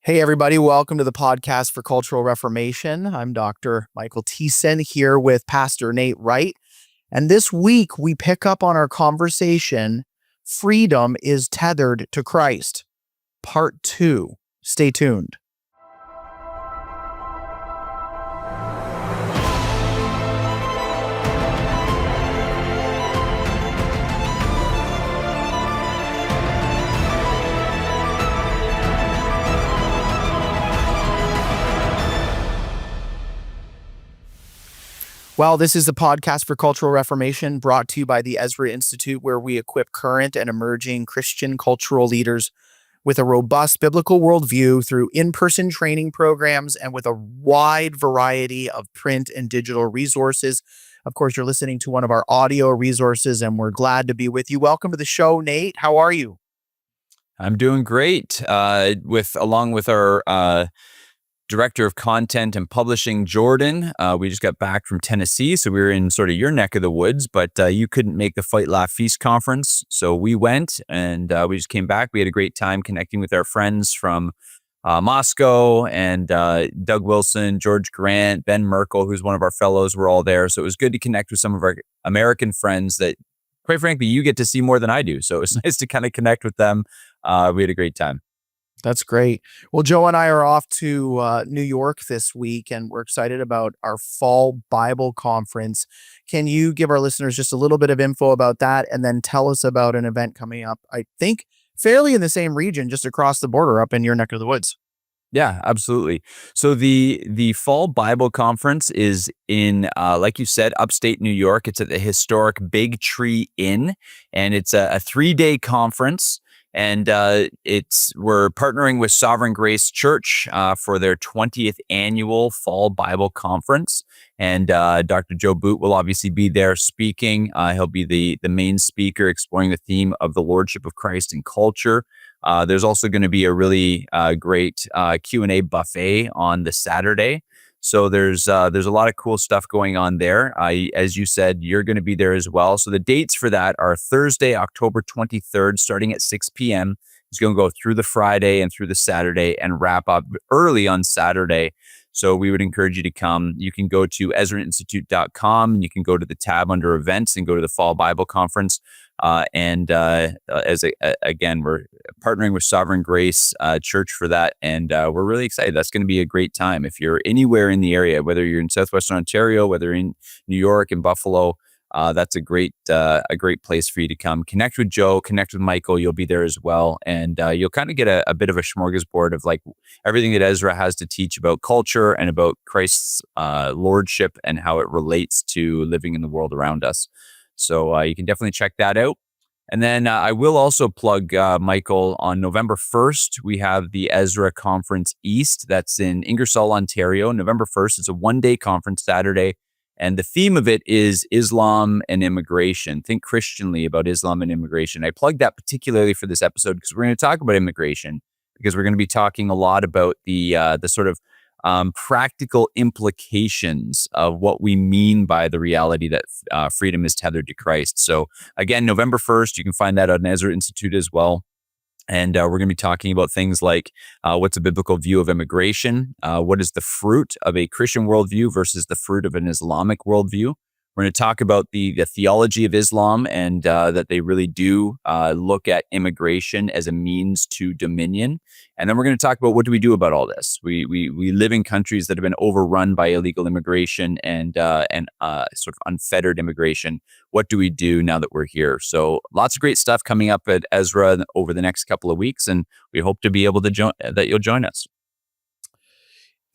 Hey, everybody. Welcome to the podcast for Cultural Reformation. I'm Dr. Michael Thiessen here with Pastor Nate Wright. And this week, we pick up on our conversation, Freedom is Tethered to Christ, Part 2. Stay tuned. Well, this is the podcast for Cultural Reformation brought to you by the Ezra Institute, where we equip current and emerging Christian cultural leaders with a robust biblical worldview through in-person training programs and with a wide variety of print and digital resources. Of course, you're listening to one of our audio resources, and we're glad to be with you. Welcome to the show, Nate. How are you? I'm doing great. Along with our Director of Content and Publishing, Jordan. We just got back from Tennessee, so we were in sort of your neck of the woods, but you couldn't make the Fight, Laugh, Feast conference, so we went, and we just came back. We had a great time connecting with our friends from Moscow, and Doug Wilson, George Grant, Ben Merkel, who's one of our fellows, were all there, so it was good to connect with some of our American friends that, quite frankly, you get to see more than I do, so it was nice to kind of connect with them. We had a great time. That's great. Well, Joe and I are off to New York this week, and we're excited about our fall Bible conference. Can you give our listeners just a little bit of info about that, and then tell us about an event coming up, I think, fairly in the same region, just across the border up in your neck of the woods? Yeah, absolutely. So the fall Bible conference is in, like you said, upstate New York. It's at the historic Big Tree Inn, and it's a 3-day conference. And we're partnering with Sovereign Grace Church for their 20th annual Fall Bible Conference. And Dr. Joe Boot will obviously be there speaking. He'll be the main speaker, exploring the theme of the Lordship of Christ in culture. There's also going to be a really great Q&A buffet on the Saturday. So there's a lot of cool stuff going on there. As you said, you're going to be there as well. So the dates for that are Thursday, October 23rd, starting at 6 p.m. It's going to go through the Friday and through the Saturday and wrap up early on Saturday. So we would encourage you to come. You can go to EzraInstitute.com, and you can go to the tab under events and go to the Fall Bible Conference. Again, we're partnering with Sovereign Grace Church for that, and we're really excited. That's going to be a great time. If you're anywhere in the area, whether you're in Southwestern Ontario, whether in New York and Buffalo, that's a great place for you to come. Connect with Joe, connect with Michael. You'll be there as well, and you'll kind of get a bit of a smorgasbord of like everything that Ezra has to teach about culture and about Christ's lordship and how it relates to living in the world around us. So you can definitely check that out. And then I will also plug, Michael, on November 1st, we have the Ezra Conference East. That's in Ingersoll, Ontario. November 1st, it's a 1-day conference, Saturday. And the theme of it is Islam and immigration. Think Christianly about Islam and immigration. I plugged that particularly for this episode because we're going to talk about immigration, because we're going to be talking a lot about the sort of practical implications of what we mean by the reality that freedom is tethered to Christ. So again, November 1st, you can find that on Ezra Institute as well. And we're going to be talking about things like what's a biblical view of immigration? What is the fruit of a Christian worldview versus the fruit of an Islamic worldview? We're going to talk about the theology of Islam, and that they really do look at immigration as a means to dominion. And then we're going to talk about what do we do about all this. We live in countries that have been overrun by illegal immigration and sort of unfettered immigration. What do we do now that we're here? So lots of great stuff coming up at Ezra over the next couple of weeks, and we hope to be able to that you'll join us.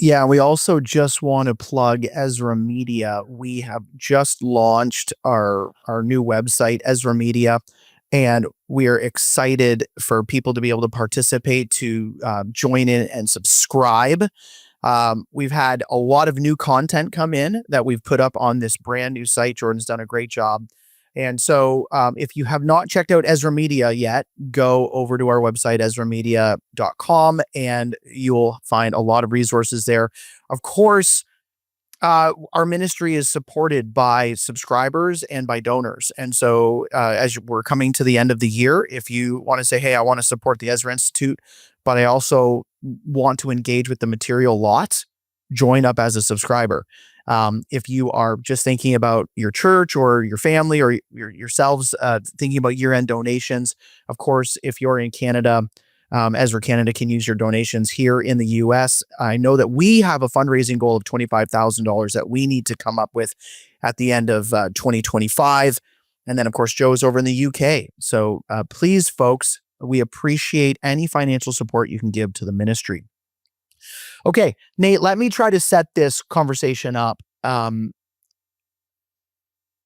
Yeah, we also just want to plug Ezra Media. We have just launched our new website, Ezra Media, and we are excited for people to be able to participate, to join in and subscribe. We've had a lot of new content come in that we've put up on this brand new site. Jordan's done a great job. And so if you have not checked out Ezra Media yet, go over to our website, ezramedia.com, and you'll find a lot of resources there. Of course, our ministry is supported by subscribers and by donors. And so as we're coming to the end of the year, if you want to say, hey, I want to support the Ezra Institute, but I also want to engage with the material lots, join up as a subscriber. If you are just thinking about your church or your family or yourselves thinking about year-end donations, of course, if you're in Canada, Ezra Canada can use your donations. Here in the US, I know that we have a fundraising goal of $25,000 that we need to come up with at the end of 2025. And then, of course, Joe's over in the UK. So please, folks, we appreciate any financial support you can give to the ministry. Okay, Nate, let me try to set this conversation up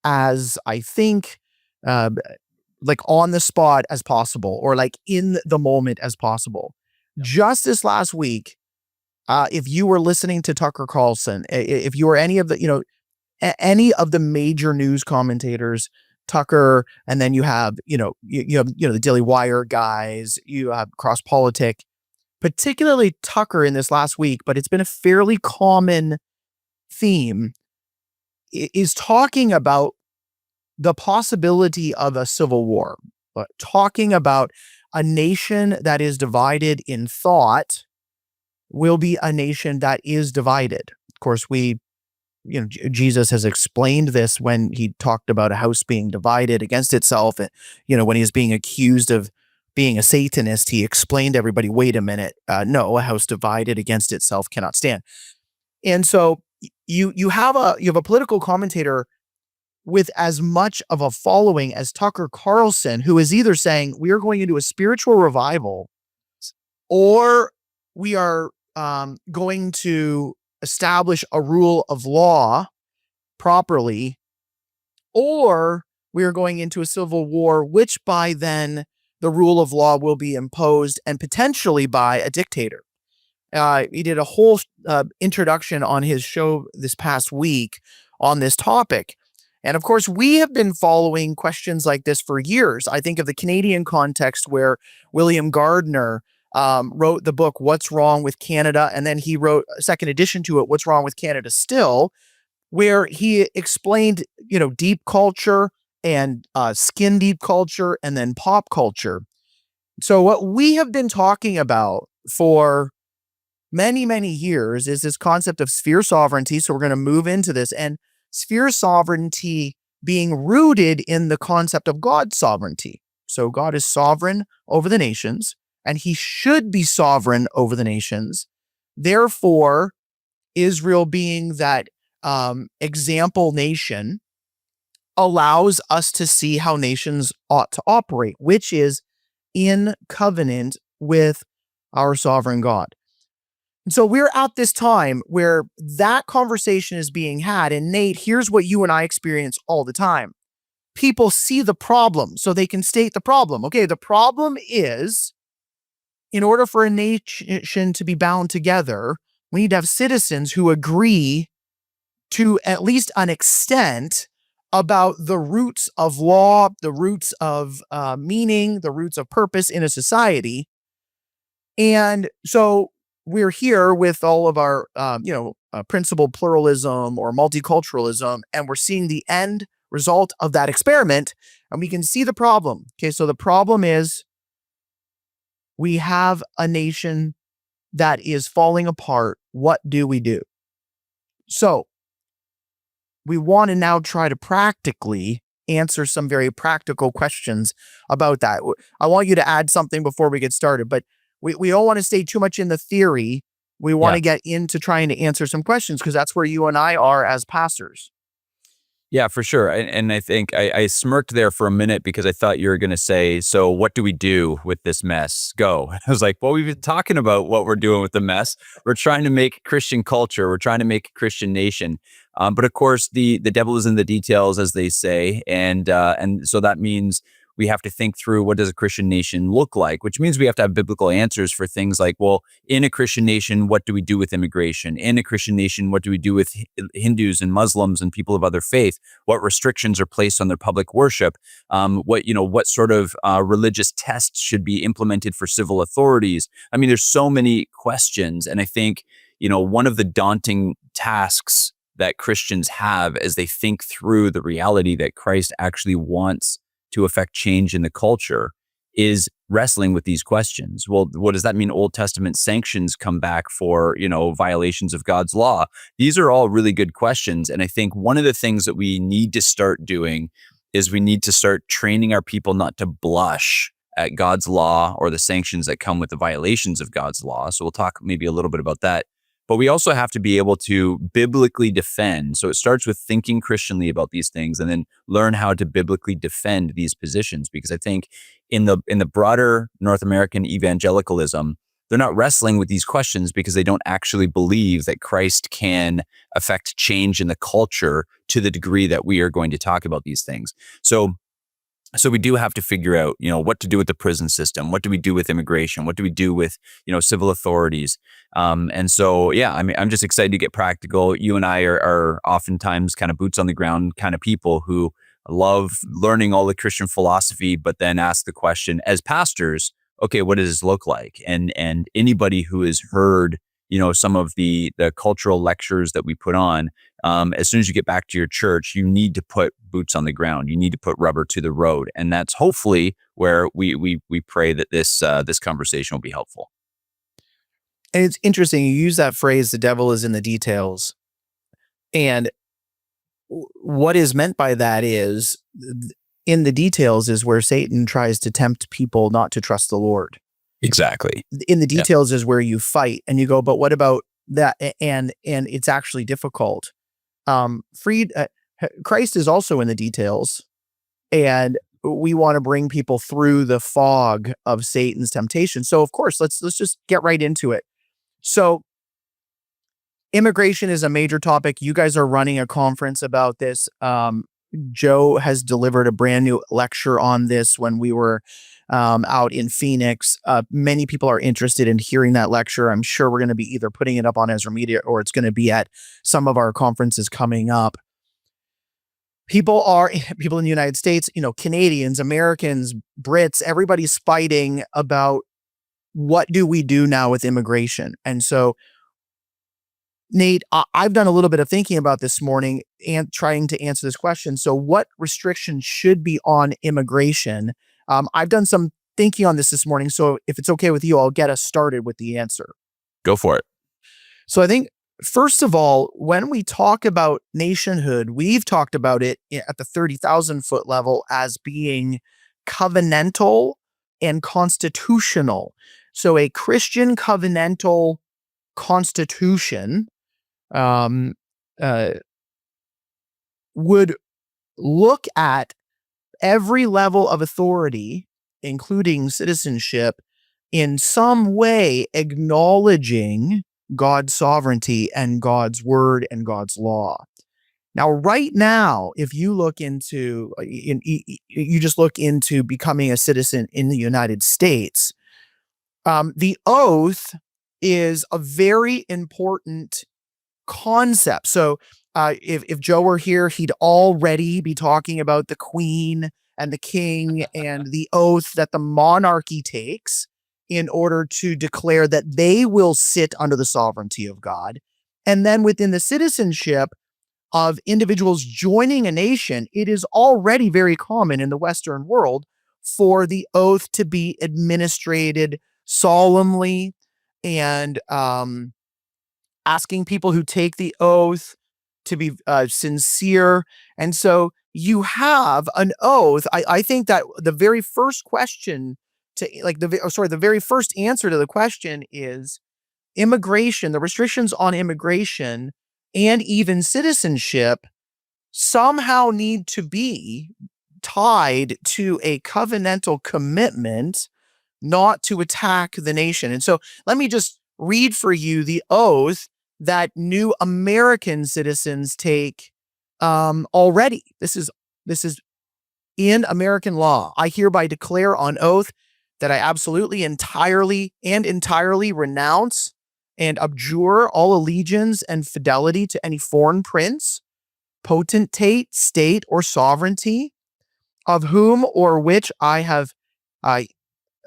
as I think like on the spot as possible, or like in the moment as possible. Just this last week, if you were listening to Tucker Carlson, if you were any of the, any of the major news commentators, Tucker, and then you have, you have the Daily Wire guys, you have Cross Politic, particularly Tucker in this last week, but it's been a fairly common theme, is talking about the possibility of a civil war, but talking about a nation that is divided in thought will be a nation that is divided. Of course, Jesus has explained this when he talked about a house being divided against itself. And, when he was being accused of being a Satanist, he explained to everybody, wait a minute, no, a house divided against itself cannot stand. And so you have a political commentator with as much of a following as Tucker Carlson, who is either saying we are going into a spiritual revival, or we are going to establish a rule of law properly, or we are going into a civil war, which by then the rule of law will be imposed and potentially by a dictator. He did a whole introduction on his show this past week on this topic. And of course, we have been following questions like this for years. I think of the Canadian context where William Gardner wrote the book, What's Wrong with Canada? And then he wrote a second edition to it, What's Wrong with Canada Still, where he explained, deep culture and skin deep culture and then pop culture. So what we have been talking about for many, many years is this concept of sphere sovereignty. So we're going to move into this, and sphere sovereignty being rooted in the concept of God's sovereignty. So God is sovereign over the nations, and he should be sovereign over the nations. Therefore, Israel being that example nation allows us to see how nations ought to operate, which is in covenant with our sovereign God. And so we're at this time where that conversation is being had. And Nate, here's what you and I experience all the time. People see the problem, so they can state the problem. Okay, the problem is, in order for a nation to be bound together, we need to have citizens who agree to at least an extent about the roots of law, the roots of meaning, the roots of purpose in a society. And so we're here with all of our, principled pluralism or multiculturalism, and we're seeing the end result of that experiment, and we can see the problem. Okay, so the problem is we have a nation that is falling apart. What do we do? So we want to now try to practically answer some very practical questions about that. I want you to add something before we get started, but we don't want to stay too much in the theory. We want to get into trying to answer some questions, because that's where you and I are as pastors. Yeah, for sure. And I think I smirked there for a minute because I thought you were going to say, so what do we do with this mess? Go. I was like, well, we've been talking about what we're doing with the mess. We're trying to make Christian culture. We're trying to make a Christian nation. But of course, the devil is in the details, as they say. And so that means we have to think through, what does a Christian nation look like? Which means we have to have biblical answers for things like, well, in a Christian nation, what do we do with immigration? In a Christian nation, what do we do with Hindus and Muslims and people of other faith? What restrictions are placed on their public worship? What sort of religious tests should be implemented for civil authorities? I mean, there's so many questions. And I think, one of the daunting tasks that Christians have as they think through the reality that Christ actually wants to affect change in the culture is wrestling with these questions. Well, what does that mean? Old Testament sanctions come back for, violations of God's law. These are all really good questions. And I think one of the things that we need to start doing is we need to start training our people not to blush at God's law or the sanctions that come with the violations of God's law. So we'll talk maybe a little bit about that. But we also have to be able to biblically defend. So it starts with thinking Christianly about these things and then learn how to biblically defend these positions. Because I think in the broader North American evangelicalism, they're not wrestling with these questions because they don't actually believe that Christ can affect change in the culture to the degree that we are going to talk about these things. So we do have to figure out, what to do with the prison system. What do we do with immigration? What do we do with, civil authorities? And so, I'm just excited to get practical. You and I are oftentimes kind of boots on the ground kind of people who love learning all the Christian philosophy, but then ask the question as pastors, okay, what does this look like? And anybody who has heard, some of the cultural lectures that we put on, as soon as you get back to your church, you need to put boots on the ground. You need to put rubber to the road. And that's hopefully where we pray that this conversation will be helpful. And it's interesting. You use that phrase, the devil is in the details. And what is meant by that is in the details is where Satan tries to tempt people not to trust the Lord. Exactly. In the details is where you fight and you go, but what about that? And it's actually difficult. Christ is also in the details, and we want to bring people through the fog of Satan's temptation. So of course, let's just get right into it. So immigration is a major topic. You guys are running a conference about this. Joe has delivered a brand new lecture on this when we were out in Phoenix. Many people are interested in hearing that lecture. I'm sure we're going to be either putting it up on Ezra Media or it's going to be at some of our conferences coming up. People in the United States, Canadians, Americans, Brits, everybody's fighting about what do we do now with immigration. And so, Nate, I've done a little bit of thinking about this morning and trying to answer this question. So what restrictions should be on immigration? I've done some thinking on this morning. So if it's okay with you, I'll get us started with the answer. Go for it. So I think, first of all, when we talk about nationhood, we've talked about it at the 30,000 foot level as being covenantal and constitutional. So a Christian covenantal constitution would look at every level of authority, including citizenship, in some way acknowledging God's sovereignty and God's word and God's law. Now, right now, if you look into, you just look into becoming a citizen in the United States, the oath is a very important concept. So if Joe were here, he'd already be talking about the queen and the king and the oath that the monarchy takes in order to declare that they will sit under the sovereignty of God. And then within the citizenship of individuals joining a nation, it is already very common in the Western world for the oath to be administered solemnly and asking people who take the oath to be sincere. And so you have an oath. I think that the very first question the very first answer to the question is immigration, the restrictions on immigration and even citizenship somehow need to be tied to a covenantal commitment not to attack the nation. And so let me just read for you the oath that new American citizens take already. This is in American law. I hereby declare on oath that I absolutely, entirely renounce and abjure all allegiance and fidelity to any foreign prince, potentate, state, or sovereignty, of whom or which I have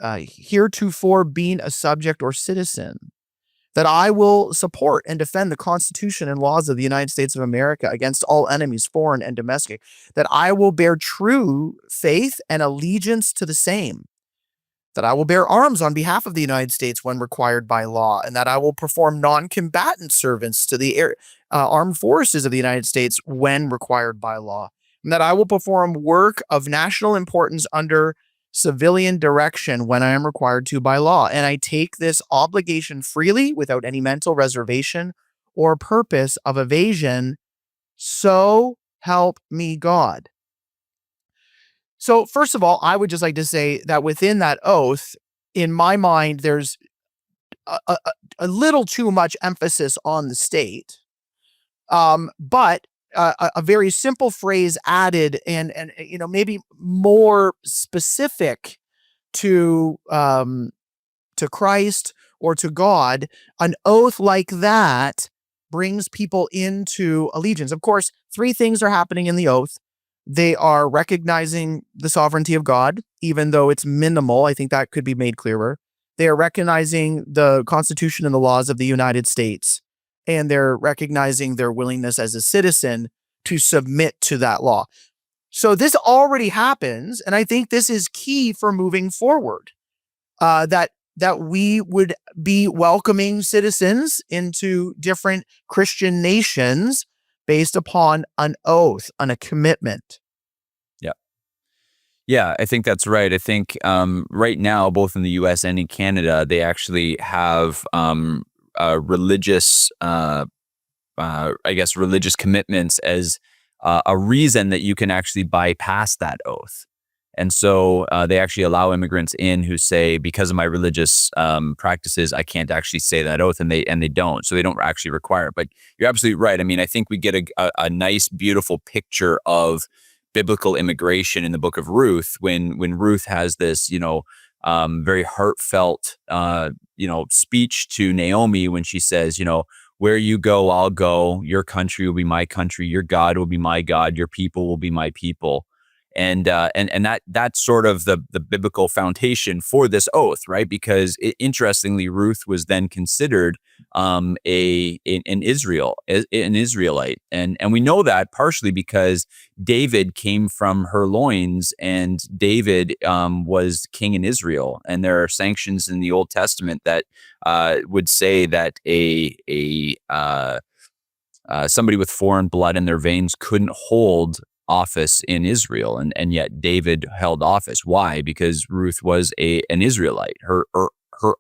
heretofore been a subject or citizen, that I will support and defend the Constitution and laws of the United States of America against all enemies, foreign and domestic, that I will bear true faith and allegiance to the same, that I will bear arms on behalf of the United States when required by law, and that I will perform non-combatant service to the armed forces of the United States when required by law, and that I will perform work of national importance under civilian direction when I am required to by law. And I take this obligation freely without any mental reservation or purpose of evasion. So help me God. So first of all, I would just like to say that within that oath, in my mind, there's a little too much emphasis on the state. But a very simple phrase added and maybe more specific to Christ or to God, an oath like that brings people into allegiance. Of course, three things are happening in the oath. They are recognizing the sovereignty of God, even though it's minimal. I think that could be made clearer. They are recognizing the Constitution and the laws of the United States, and they're recognizing their willingness as a citizen to submit to that law. So this already happens, and I think this is key for moving forward, that we would be welcoming citizens into different Christian nations based upon an oath, on a commitment. Yeah, I think that's right. I think right now, both in the U.S. and in Canada, they actually have religious, religious commitments as a reason that you can actually bypass that oath. And so they actually allow immigrants in who say, because of my religious practices, I can't actually say that oath, and they don't. So they don't actually require it. But you're absolutely right. I mean, I think we get a nice, beautiful picture of biblical immigration in the book of Ruth when Ruth has this, very heartfelt, speech to Naomi when she says, where you go, I'll go. Your country will be my country. Your God will be my God. Your people will be my people. And that's sort of the biblical foundation for this oath, right? Because interestingly, Ruth was then considered an Israelite, and we know that partially because David came from her loins, and David was king in Israel, and there are sanctions in the Old Testament that would say that somebody with foreign blood in their veins couldn't hold office in Israel, and yet David held office. Why? Because Ruth was an Israelite. Her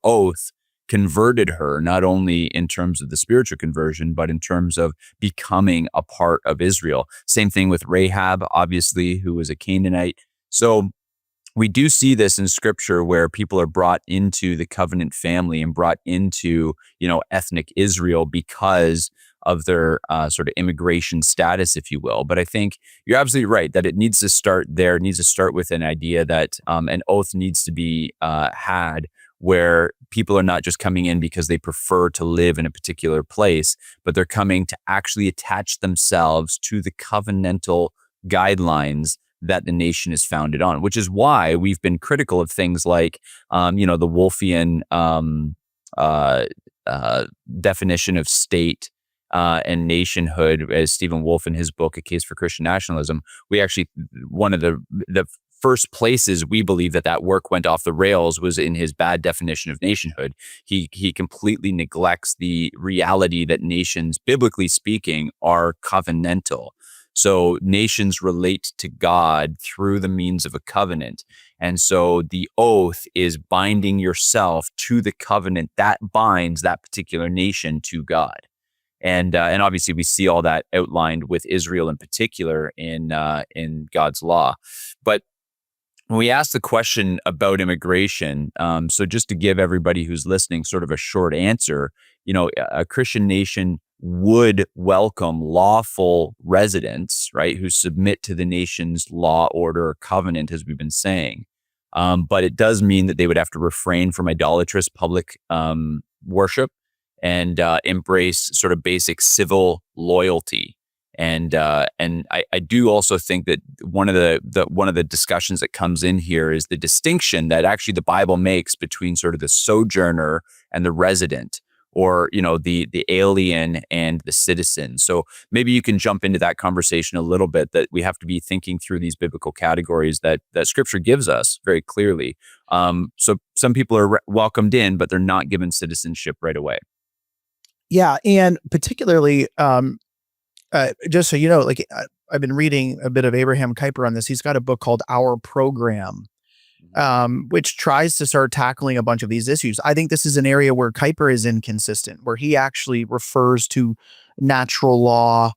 oath converted her, not only in terms of the spiritual conversion, but in terms of becoming a part of Israel. Same thing with Rahab, obviously, who was a Canaanite. So we do see this in scripture where people are brought into the covenant family and brought into, ethnic Israel because of their sort of immigration status, if you will. But I think you're absolutely right that it needs to start there. It needs to start with an idea that an oath needs to be had where people are not just coming in because they prefer to live in a particular place, but they're coming to actually attach themselves to the covenantal guidelines that the nation is founded on, which is why we've been critical of things like, the Wolfian definition of state and nationhood, as Stephen Wolfe in his book, A Case for Christian Nationalism. We actually, one of the first places we believe that work went off the rails was in his bad definition of nationhood. He completely neglects the reality that nations, biblically speaking, are covenantal. So nations relate to God through the means of a covenant. And so the oath is binding yourself to the covenant that binds that particular nation to God. And obviously we see all that outlined with Israel in particular in God's law. But when we ask the question about immigration, so just to give everybody who's listening sort of a short answer, a Christian nation would welcome lawful residents, right, who submit to the nation's law, order, or covenant, as we've been saying. But it does mean that they would have to refrain from idolatrous public worship and embrace sort of basic civil loyalty. And I do also think that one of the discussions that comes in here is the distinction that actually the Bible makes between sort of the sojourner and the resident, or the alien and the citizen. So maybe you can jump into that conversation a little bit, that we have to be thinking through these biblical categories that Scripture gives us very clearly. So some people are welcomed in, but they're not given citizenship right away. Yeah, and particularly, just so you know, like I've been reading a bit of Abraham Kuyper on this. He's got a book called Our Program, which tries to start tackling a bunch of these issues. I think this is an area where Kuyper is inconsistent, where he actually refers to natural law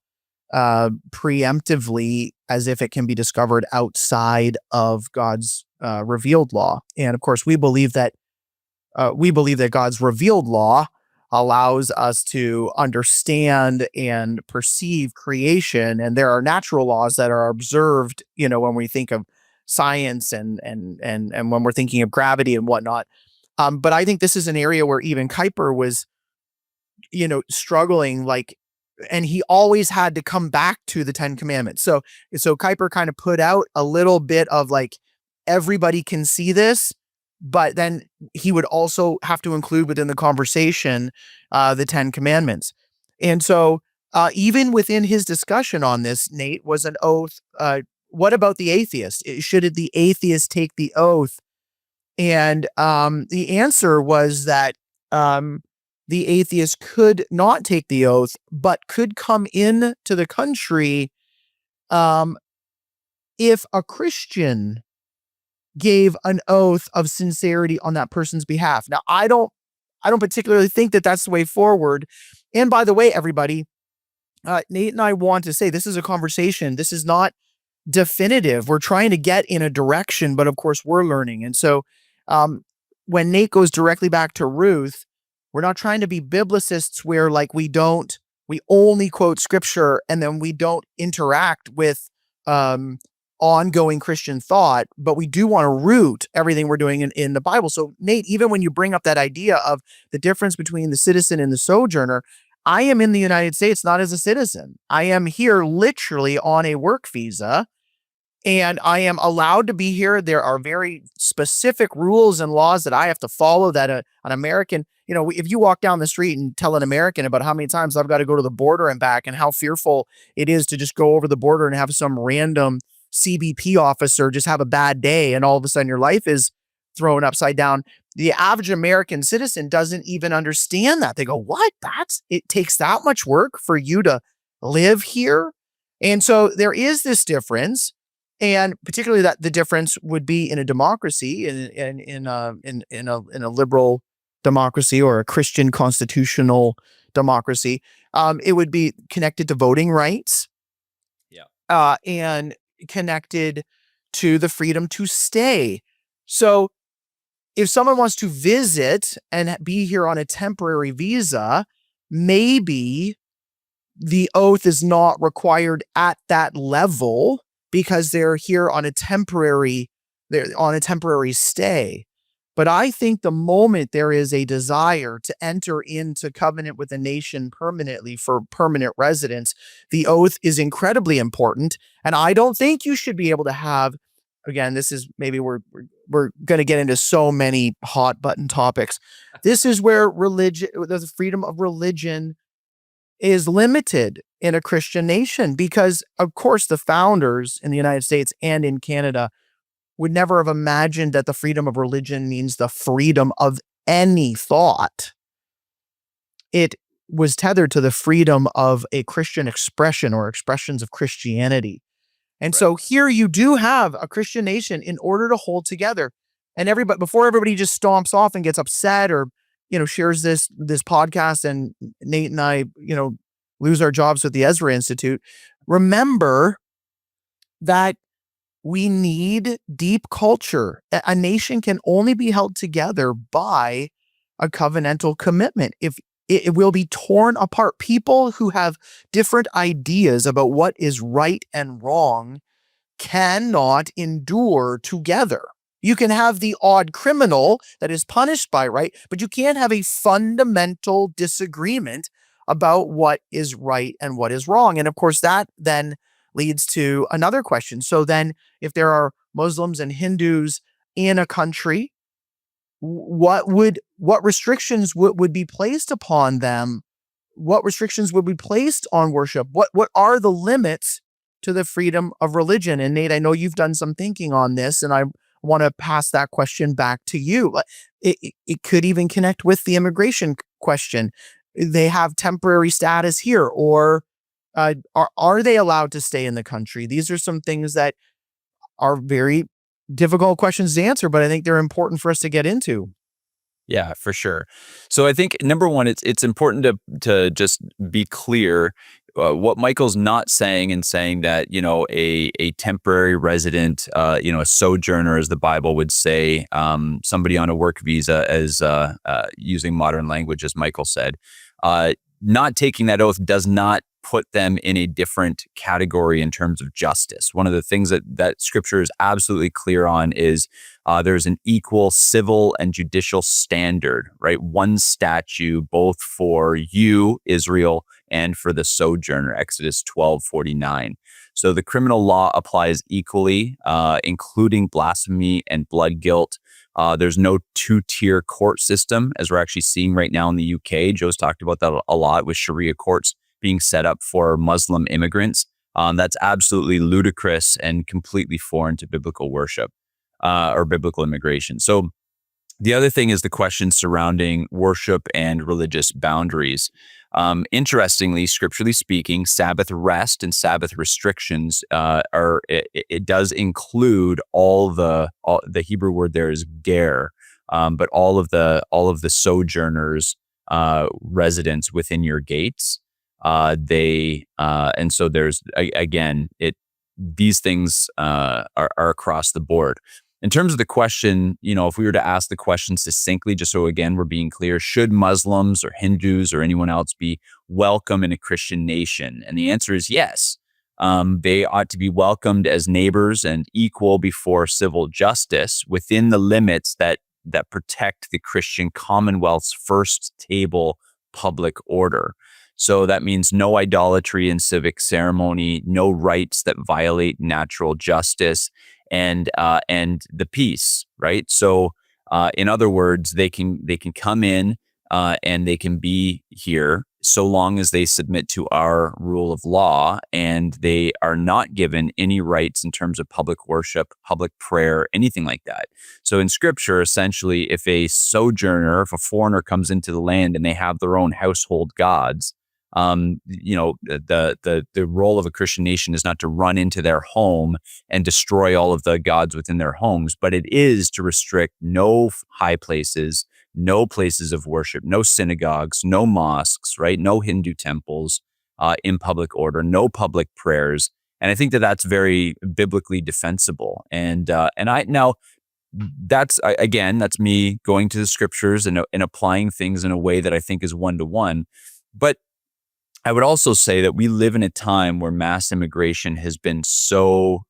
preemptively as if it can be discovered outside of God's revealed law. And of course, we believe that God's revealed law allows us to understand and perceive creation, and there are natural laws that are observed, when we think of science and when we're thinking of gravity and whatnot. But I think this is an area where even Kuyper was, struggling, and he always had to come back to the Ten Commandments. So Kuyper kind of put out a little bit of everybody can see this, but then he would also have to include within the conversation the Ten Commandments. And so even within his discussion on this, Nate, was an oath. What about the atheist? Should the atheist take the oath? And the answer was that the atheist could not take the oath, but could come in to the country if a Christian gave an oath of sincerity on that person's behalf. Now, I don't particularly think that that's the way forward. And by the way, everybody, Nate and I want to say this is a conversation. This is not definitive. We're trying to get in a direction, but of course we're learning. And so when Nate goes directly back to Ruth, we're not trying to be biblicists where we only quote scripture and then we don't interact with ongoing Christian thought, but we do want to root everything we're doing in the Bible. So Nate, even when you bring up that idea of the difference between the citizen and the sojourner, I am in the United States not as a citizen. I am here literally on a work visa, and I am allowed to be here. There are very specific rules and laws that I have to follow that an American, if you walk down the street and tell an American about how many times I've got to go to the border and back and how fearful it is to just go over the border and have some random CBP officer just have a bad day and all of a sudden your life is thrown upside down. The average American citizen doesn't even understand that. They go, what? It takes that much work for you to live here? And so there is this difference. And particularly that the difference would be in a democracy, in a liberal democracy or a Christian constitutional democracy. It would be connected to voting rights. Yeah. And connected to the freedom to stay. So if someone wants to visit and be here on a temporary visa, maybe the oath is not required at that level because they're here on a temporary stay. But I think the moment there is a desire to enter into covenant with a nation permanently for permanent residence, the oath is incredibly important. And I don't think you should be able to have, again, this is maybe we're going to get into so many hot button topics. This is where the freedom of religion is limited in a Christian nation, because of course the founders in the United States and in Canada would never have imagined that the freedom of religion means the freedom of any thought. It was tethered to the freedom of a Christian expression or expressions of Christianity. And so here you do have a Christian nation in order to hold together. And before everybody just stomps off and gets upset or, shares this podcast and Nate and I, lose our jobs with the Ezra Institute, remember that we need deep culture. A nation can only be held together by a covenantal commitment. If it will be torn apart, people who have different ideas about what is right and wrong cannot endure together. You can have the odd criminal that is punished by right, but you can't have a fundamental disagreement about what is right and what is wrong. And of course, that then leads to another question. So then if there are Muslims and Hindus in a country, what restrictions would be placed upon them? What restrictions would be placed on worship? What are the limits to the freedom of religion? And Nate, I know you've done some thinking on this, and I want to pass that question back to you. It could even connect with the immigration question. They have temporary status here, or are they allowed to stay in the country? These are some things that are very difficult questions to answer, but I think they're important for us to get into. Yeah, for sure. So I think number one, it's important to just be clear what Michael's not saying, and saying that a temporary resident, a sojourner, as the Bible would say, somebody on a work visa, as using modern language, as Michael said, not taking that oath does not put them in a different category in terms of justice. One of the things that Scripture is absolutely clear on is there's an equal civil and judicial standard, right? One statute, both for you, Israel, and for the sojourner, Exodus 12:49. So the criminal law applies equally, including blasphemy and blood guilt. There's no two-tier court system, as we're actually seeing right now in the UK. Joe's talked about that a lot, with Sharia courts being set up for Muslim immigrants. That's absolutely ludicrous and completely foreign to biblical worship or biblical immigration. So the other thing is the question surrounding worship and religious boundaries. Interestingly, scripturally speaking, Sabbath rest and Sabbath restrictions it does include all the Hebrew word there is ger, but all of the sojourners, residents within your gates. And so there's again these things are across the board. In terms of the question, if we were to ask the question succinctly, just so again we're being clear, should Muslims or Hindus or anyone else be welcome in a Christian nation? And the answer is yes. They ought to be welcomed as neighbors and equal before civil justice within the limits that protect the Christian Commonwealth's first table public order. So that means no idolatry in civic ceremony, no rights that violate natural justice, and the peace, right? So, in other words, they can come in and they can be here so long as they submit to our rule of law, and they are not given any rights in terms of public worship, public prayer, anything like that. So in Scripture, essentially, if a sojourner, if a foreigner comes into the land and they have their own household gods, the role of a Christian nation is not to run into their home and destroy all of the gods within their homes, but it is to restrict no high places, no places of worship, no synagogues, no mosques, right? No Hindu temples in public order, no public prayers. And I think that that's very biblically defensible. And I now, that's me going to the Scriptures and applying things in a way that I think is one-to-one. But I would also say that we live in a time where mass immigration has been so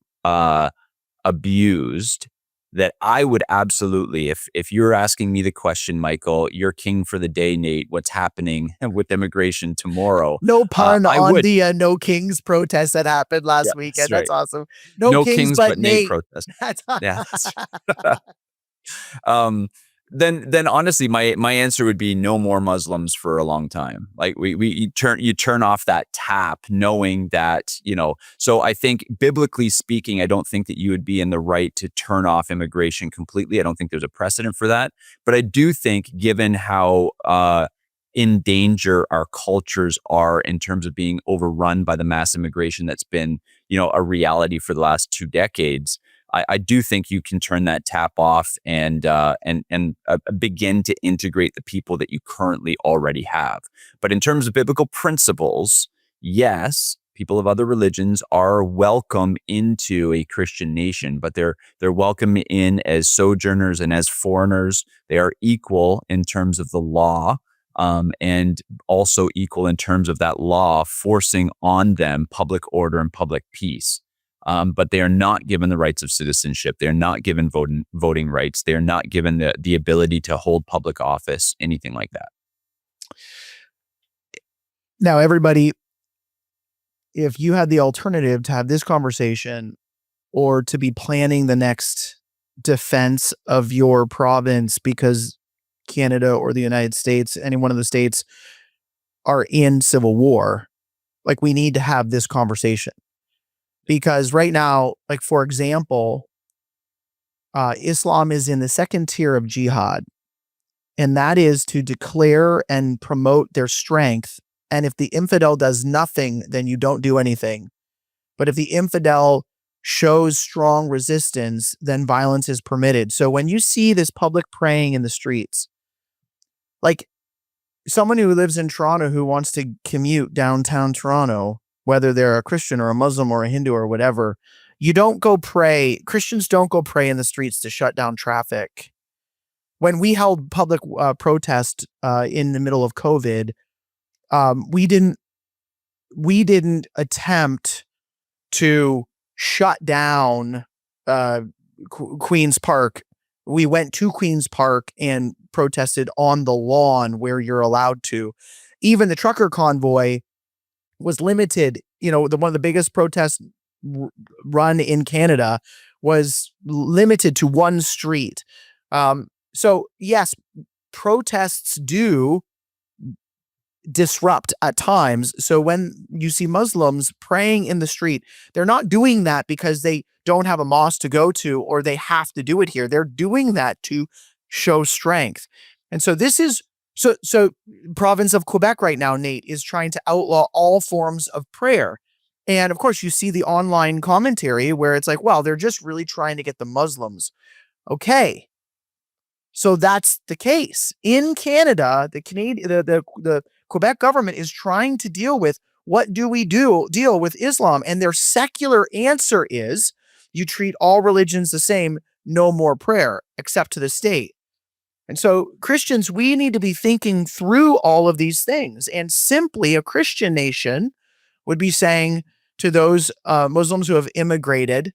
abused that I would absolutely, if you're asking me the question, Michael, you're king for the day, Nate, what's happening with immigration tomorrow? No pun on the No Kings protest that happened last weekend. That's right. Awesome. No kings but Nate protest. That's yeah. Then honestly, my answer would be no more Muslims for a long time. Like you turn off that tap, knowing that, so I think biblically speaking, I don't think that you would be in the right to turn off immigration completely. I don't think there's a precedent for that. But I do think, given how in danger our cultures are in terms of being overrun by the mass immigration that's been, a reality for the last 2 decades, I do think you can turn that tap off and begin to integrate the people that you currently already have. But in terms of biblical principles, yes, people of other religions are welcome into a Christian nation, but they're welcome in as sojourners and as foreigners. They are equal in terms of the law, and also equal in terms of that law forcing on them public order and public peace. But they are not given the rights of citizenship. They are not given voting rights. They are not given the ability to hold public office, anything like that. Now, everybody, if you had the alternative to have this conversation or to be planning the next defense of your province because Canada or the United States, any one of the states, are in civil war. Like, we need to have this conversation because right now, like, for example, Islam is in the second tier of jihad, and that is to declare and promote their strength. And if the infidel does nothing, then you don't do anything. But if the infidel shows strong resistance, then violence is permitted. So when you see this public praying in the streets, like someone who lives in Toronto who wants to commute downtown Toronto, whether they're a Christian or a Muslim or a Hindu or whatever, you don't go pray. Christians don't go pray in the streets to shut down traffic. When we held public protest in the middle of COVID, we didn't attempt to shut down Queen's Park. We went to Queen's Park and protested on the lawn where you're allowed to. Even the trucker convoy was limited. One of the biggest protests run in Canada was limited to one street. So yes, protests do disrupt at times. So when you see Muslims praying in the street, they're not doing that because they don't have a mosque to go to or they have to do it here. They're doing that to show strength. And so this is so province of Quebec right now, Nate, is trying to outlaw all forms of prayer. And of course, you see the online commentary where it's like, well, they're just really trying to get the Muslims. Okay. So that's the case. In Canada, the Quebec government is trying to deal with what do we deal with Islam, and their secular answer is you treat all religions the same, no more prayer, except to the state. And so Christians, we need to be thinking through all of these things, and simply a Christian nation would be saying to those Muslims who have immigrated,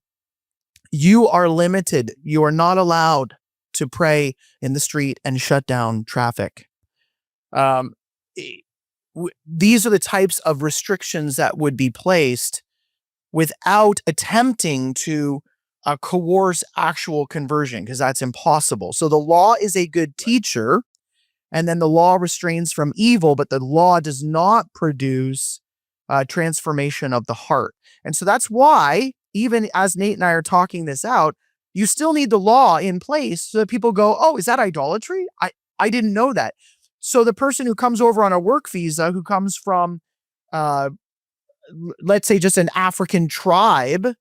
you are limited. You are not allowed to pray in the street and shut down traffic. These are the types of restrictions that would be placed without attempting to coerce actual conversion, because that's impossible. So the law is a good teacher, and then the law restrains from evil, but the law does not produce transformation of the heart. And so that's why, even as Nate and I are talking this out, you still need the law in place so that people go, oh, is that idolatry? I didn't know that. So the person who comes over on a work visa, who comes from, let's say, just an African tribe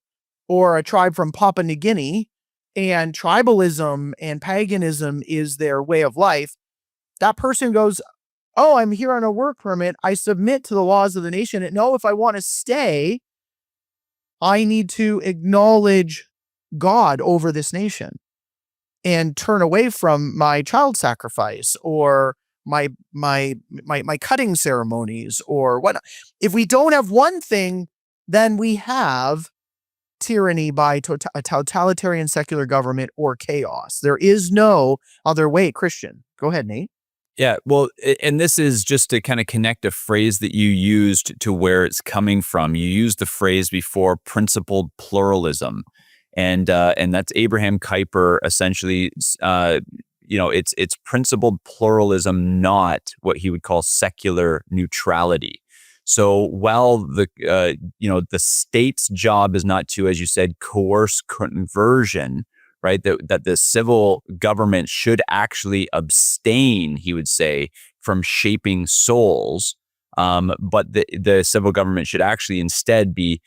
or a tribe from Papua New Guinea, and tribalism and paganism is their way of life, that person goes, oh, I'm here on a work permit. I submit to the laws of the nation. And no, if I want to stay, I need to acknowledge God over this nation and turn away from my child sacrifice or my cutting ceremonies or what. If we don't have one thing, then we have tyranny by a totalitarian secular government or chaos. There is no other way, Christian. Go ahead, Nate. Yeah, well, and this is just to kind of connect a phrase that you used to where it's coming from. You used the phrase before, principled pluralism, and that's Abraham Kuyper essentially. It's principled pluralism, not what he would call secular neutrality. So while the state's job is not to, as you said, coerce conversion, right? That the civil government should actually abstain, he would say, from shaping souls. But the civil government should actually instead be,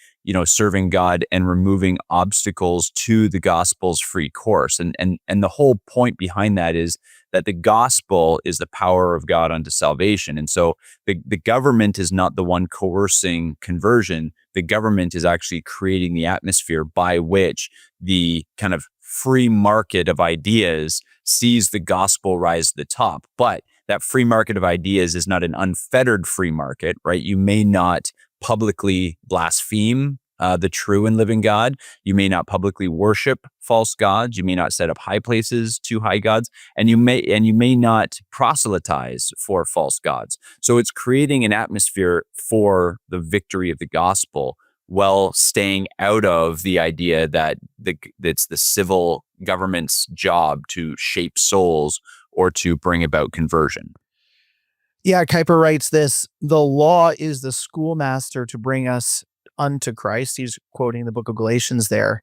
serving God and removing obstacles to the gospel's free course. And the whole point behind that is that the gospel is the power of God unto salvation. And so the government is not the one coercing conversion. The government is actually creating the atmosphere by which the kind of free market of ideas sees the gospel rise to the top. But that free market of ideas is not an unfettered free market, right? You may not publicly blaspheme the true and living God. You may not publicly worship false gods. You may not set up high places to high gods, and you may not proselytize for false gods. So it's creating an atmosphere for the victory of the gospel, while staying out of the idea that it's the civil government's job to shape souls or to bring about conversion. Yeah, Kuyper writes this: the law is the schoolmaster to bring us unto Christ. He's quoting the book of Galatians there.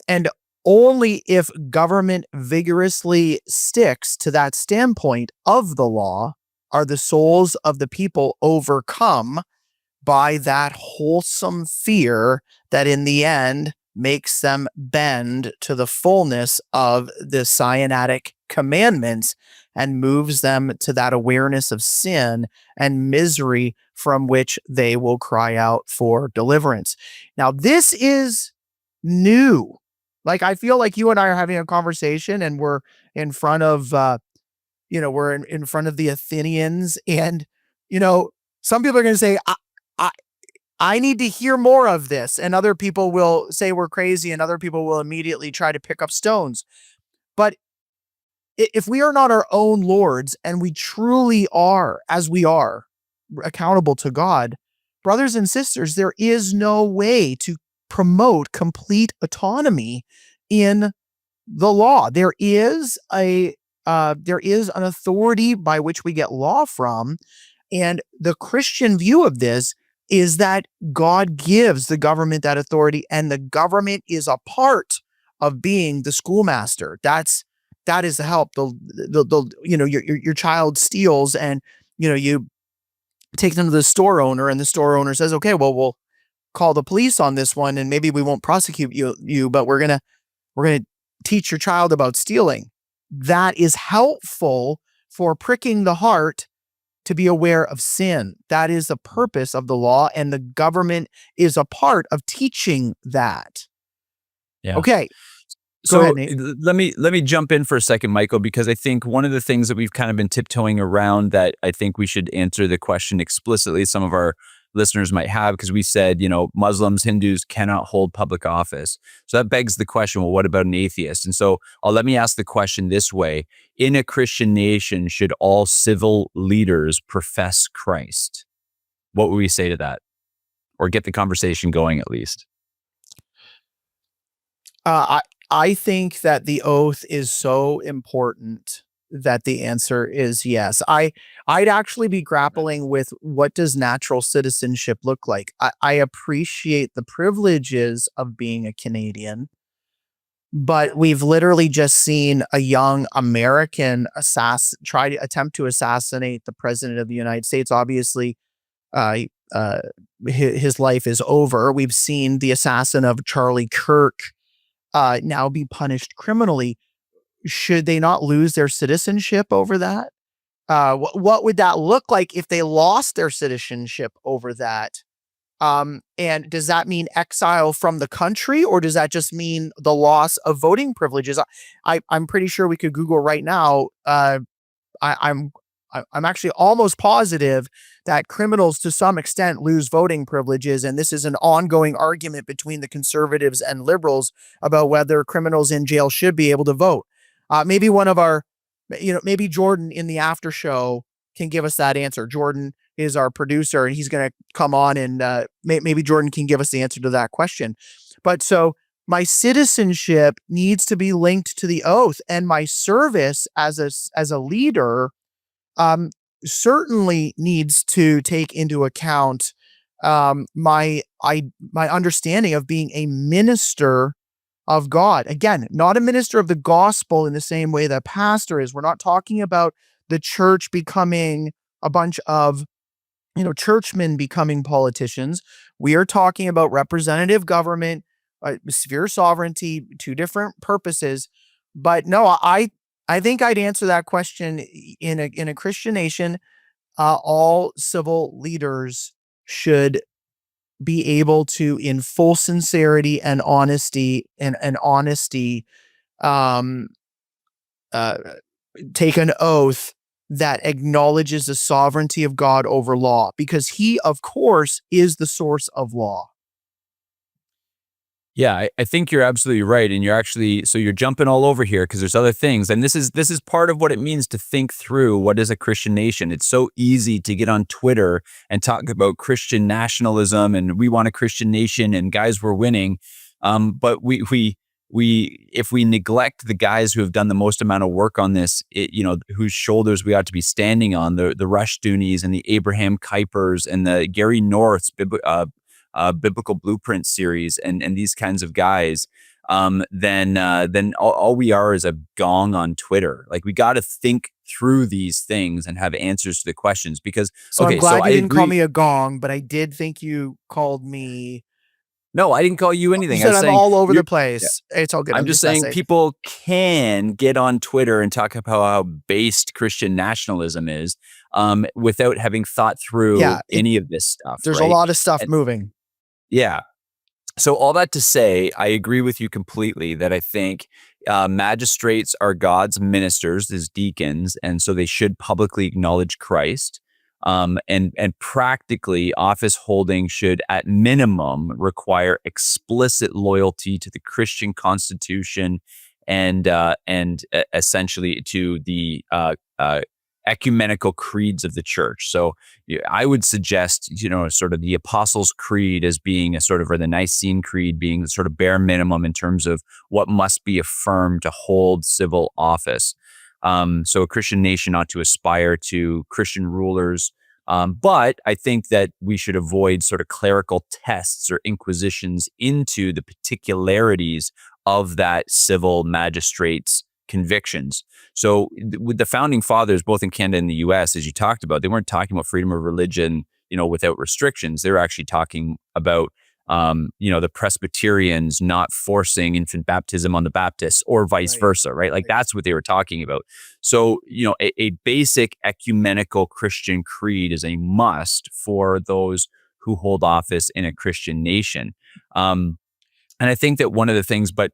And only if government vigorously sticks to that standpoint of the law are the souls of the people overcome by that wholesome fear that in the end makes them bend to the fullness of the Sinaitic commandments and moves them to that awareness of sin and misery from which they will cry out for deliverance. Now, this is new. Like, I feel like you and I are having a conversation and we're in front of, we're in front of the Athenians, and, some people are going to say, I, I need to hear more of this. And other people will say we're crazy, and other people will immediately try to pick up stones. But if we are not our own lords, and we truly are, as we are, accountable to God, brothers and sisters, there is no way to promote complete autonomy in the law. There is an authority by which we get law from, and the Christian view of this is that God gives the government that authority, and the government is a part of being the schoolmaster. That is the help. Your child steals, and you take them to the store owner, and the store owner says, okay, well, we'll call the police on this one, and maybe we won't prosecute you, but we're gonna teach your child about stealing. That is helpful for pricking the heart to be aware of sin. That is the purpose of the law, and the government is a part of teaching that. Yeah. Okay. So Go ahead, Nate. let me jump in for a second, Michael, because I think one of the things that we've kind of been tiptoeing around that I think we should answer the question explicitly, some of our listeners might have, because we said, Muslims, Hindus cannot hold public office. So that begs the question, well, what about an atheist? And so let me ask the question this way. In a Christian nation, should all civil leaders profess Christ? What would we say to that? Or get the conversation going at least? I think that the oath is so important that the answer is yes. I'd actually be grappling with, what does natural citizenship look like? I appreciate the privileges of being a Canadian, but we've literally just seen a young American attempt to assassinate the president of the United States. Obviously, his life is over. We've seen the assassin of Charlie Kirk now be punished criminally. Should they not lose their citizenship over that? What would that look like if they lost their citizenship over that? And does that mean exile from the country, or does that just mean the loss of voting privileges? I'm pretty sure we could Google right now. I'm actually almost positive that criminals to some extent lose voting privileges, and this is an ongoing argument between the conservatives and liberals about whether criminals in jail should be able to vote. Maybe one of our, maybe Jordan in the after show can give us that answer. Jordan is our producer, and he's going to come on, and maybe Jordan can give us the answer to that question. But so my citizenship needs to be linked to the oath, and my service as a leader certainly needs to take into account my understanding of being a minister of God. Again, not a minister of the gospel in the same way that pastor is. We're not talking about the church becoming a bunch of churchmen becoming politicians. We are talking about representative government, sphere sovereignty, two different purposes. But no, I think I'd answer that question in a Christian nation. All civil leaders should be able to, in full sincerity and honesty, take an oath that acknowledges the sovereignty of God over law, because he, of course, is the source of law. Yeah, I think you're absolutely right. And you're jumping all over here because there's other things. And this is part of what it means to think through what is a Christian nation. It's so easy to get on Twitter and talk about Christian nationalism and we want a Christian nation and guys, we're winning. But we if we neglect the guys who have done the most amount of work on this, whose shoulders we ought to be standing on, the Rushdoonys and the Abraham Kuypers and the Gary North's biblical blueprint series and these kinds of guys, then all we are is a gong on Twitter. Like, we got to think through these things and have answers to the questions, because I'm glad you didn't call me a gong, but I did think you called me. No, I didn't call you anything. You said I'm all over the place. Yeah. It's all good. I'm just saying people can get on Twitter and talk about how based Christian nationalism is, without having thought through any of this stuff. There's a lot of stuff moving. Yeah. So all that to say, I agree with you completely that I think magistrates are God's ministers as deacons, and so they should publicly acknowledge Christ. And practically, office holding should at minimum require explicit loyalty to the Christian Constitution and essentially to the ecumenical creeds of the church. So I would suggest, sort of the Apostles' Creed as being a sort of, or the Nicene Creed being the sort of bare minimum in terms of what must be affirmed to hold civil office. So a Christian nation ought to aspire to Christian rulers. But I think that we should avoid sort of clerical tests or inquisitions into the particularities of that civil magistrate's convictions. So with the founding fathers, both in Canada and the US, as you talked about, they weren't talking about freedom of religion, without restrictions. They were actually talking about the Presbyterians not forcing infant baptism on the Baptists or vice versa, right? Like, that's what they were talking about. So, a basic ecumenical Christian creed is a must for those who hold office in a Christian nation. And I think that one of the things, but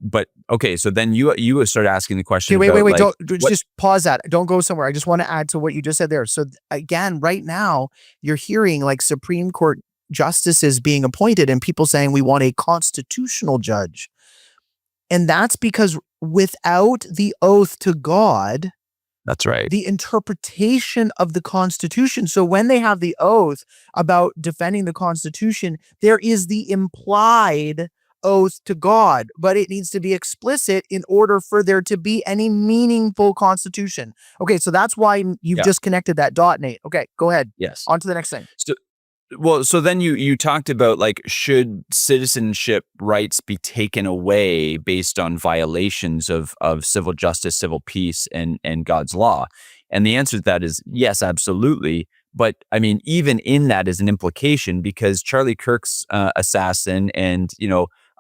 okay, so then you start asking the question. Okay, wait, don't just pause that. Don't go somewhere. I just want to add to what you just said there. So again, right now you're hearing like Supreme Court justices being appointed and people saying we want a constitutional judge. And that's because without the oath to God, that's right, the interpretation of the Constitution. So when they have the oath about defending the Constitution, there is the implied oath to God, but it needs to be explicit in order for there to be any meaningful Constitution. Okay, so that's why you've just connected that dot, Nate. Okay, go ahead. Yes. On to the next thing. So then you talked about, like, should citizenship rights be taken away based on violations of civil justice, civil peace, and God's law? And the answer to that is yes, absolutely. But I mean, even in that is an implication, because Charlie Kirk's assassin and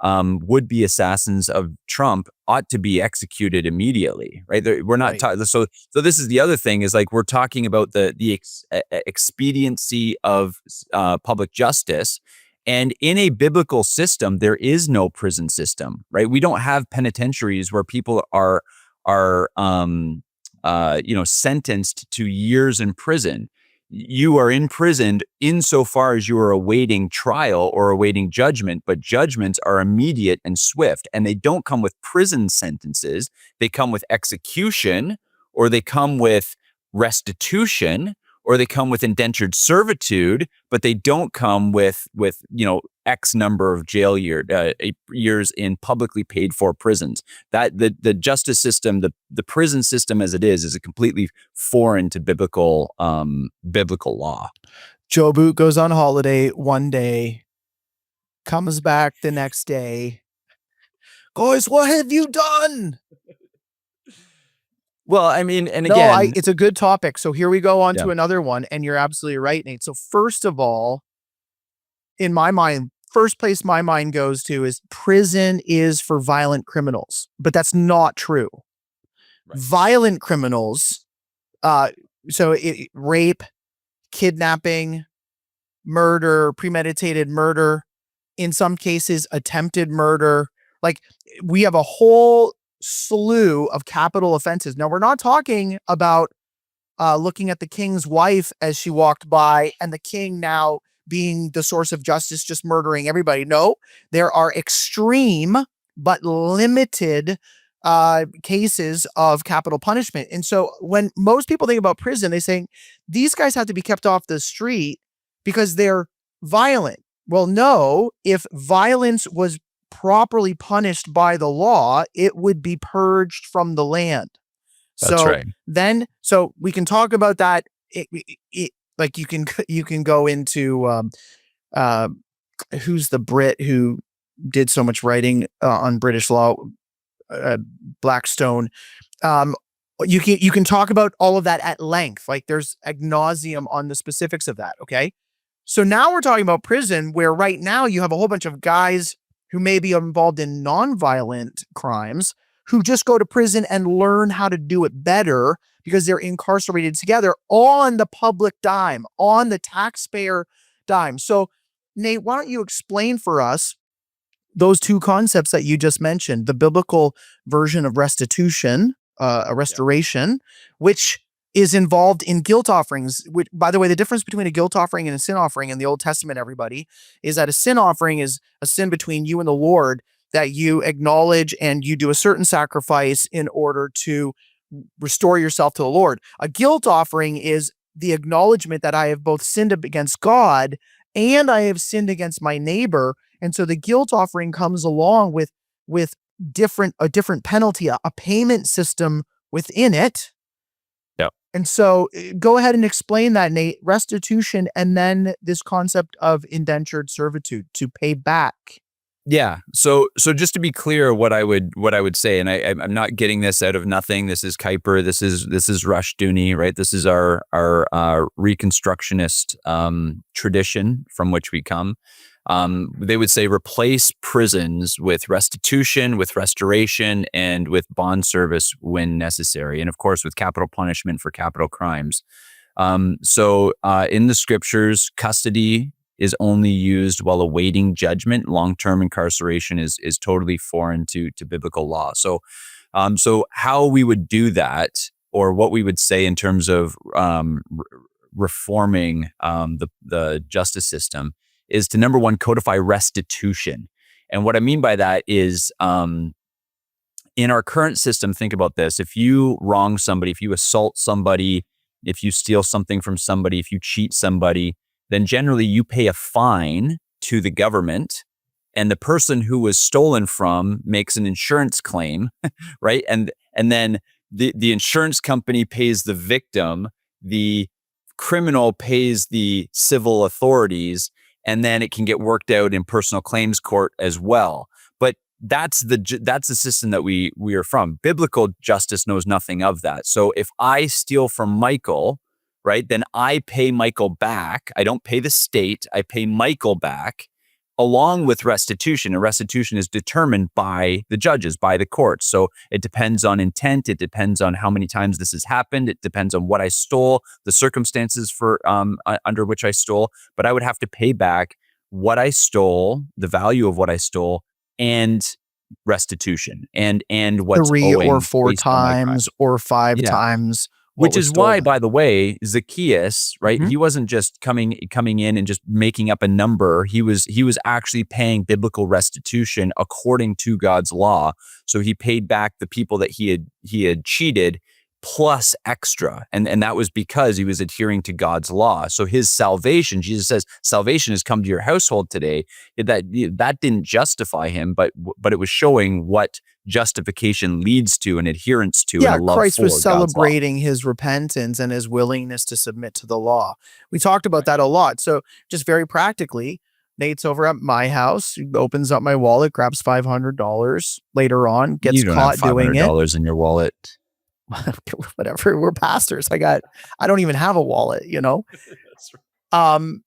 would-be assassins of Trump ought to be executed immediately, right? We're not so this is the other thing, is like, we're talking about the expediency of public justice, and in a biblical system there is no prison system, right? We don't have penitentiaries where people are sentenced to years in prison. You are imprisoned insofar as you are awaiting trial or awaiting judgment, but judgments are immediate and swift, and they don't come with prison sentences. They come with execution, or they come with restitution, or they come with indentured servitude, but they don't come with X number of jail years in publicly paid for prisons. That the justice system, the prison system as it is completely foreign to biblical law. Joe Boot goes on holiday one day, comes back the next day. Guys, what have you done? Well, I mean, and again, it's a good topic. So here we go on to another one, and you're absolutely right, Nate. So first of all, in my mind, first place my mind goes to is prison is for violent criminals, but that's not true. Right. Violent criminals, rape, kidnapping, murder, premeditated murder, in some cases, attempted murder. Like, we have a whole slew of capital offenses. Now, we're not talking about looking at the king's wife as she walked by and the king now being the source of justice, just murdering everybody. No, there are extreme but limited cases of capital punishment. And so when most people think about prison, they say these guys have to be kept off the street because they're violent. Well, no, if violence was properly punished by the law, it would be purged from the land. That's right. So we can talk about that. Like you can go into who's the Brit who did so much writing on British law, Blackstone. You can talk about all of that at length. Like there's ad nauseum on the specifics of that. Okay. So now we're talking about prison, where right now you have a whole bunch of guys who may be involved in nonviolent crimes who just go to prison and learn how to do it better because they're incarcerated together on the public dime, on the taxpayer dime. So, Nate, why don't you explain for us those two concepts that you just mentioned, the biblical version of restitution, a restoration, which is involved in guilt offerings, which, by the way, the difference between a guilt offering and a sin offering in the Old Testament, everybody, is that a sin offering is a sin between you and the Lord that you acknowledge and you do a certain sacrifice in order to restore yourself to the Lord. A guilt offering is the acknowledgement that I have both sinned against God and I have sinned against my neighbor. And so the guilt offering comes along with a different penalty, a payment system within it. And so go ahead and explain that, Nate. Restitution and then this concept of indentured servitude, to pay back. Yeah. So just to be clear, what I would say, and I'm not getting this out of nothing. This is Kuyper. This is Rushdoony, right? This is our Reconstructionist tradition from which we come. They would say replace prisons with restitution, with restoration, and with bond service when necessary, and of course with capital punishment for capital crimes. So in the scriptures, custody is only used while awaiting judgment. Long-term incarceration is totally foreign to biblical law. So how we would do that, or what we would say in terms of reforming the justice system, is to, number one, codify restitution. And what I mean by that is, in our current system, think about this. If you wrong somebody, if you assault somebody, if you steal something from somebody, if you cheat somebody, then generally you pay a fine to the government, and the person who was stolen from makes an insurance claim, right? And then the insurance company pays the victim, the criminal pays the civil authorities, and then it can get worked out in personal claims court as well. But that's the system that we are from. Biblical justice knows nothing of that. So if I steal from Michael, right, then I pay Michael back. I don't pay the state. I pay Michael back, along with restitution. And restitution is determined by the judges, by the courts. So it depends on intent. It depends on how many times this has happened. It depends on what I stole, the circumstances for under which I stole. But I would have to pay back what I stole, the value of what I stole, and restitution, and what's 3 owing or 4 based on my crime. times or 5 Yeah. times. Which is why, by the way, Zacchaeus, right? Mhm. He wasn't just coming in and just making up a number. He was actually paying biblical restitution according to God's law. So he paid back the people that he had cheated plus extra. And that was because he was adhering to God's law. So his salvation, Jesus says, salvation has come to your household today. That didn't justify him, but it was showing what justification leads to, and adherence to, and a love Christ for was God's law. celebrating his repentance and his willingness to submit to the law. We talked about that a lot. So just very practically, Nate's over at my house, he opens up my wallet, grabs $500 later on, gets You don't caught have doing it. $500 in your wallet. Whatever, we're pastors. I don't even have a wallet, you know? And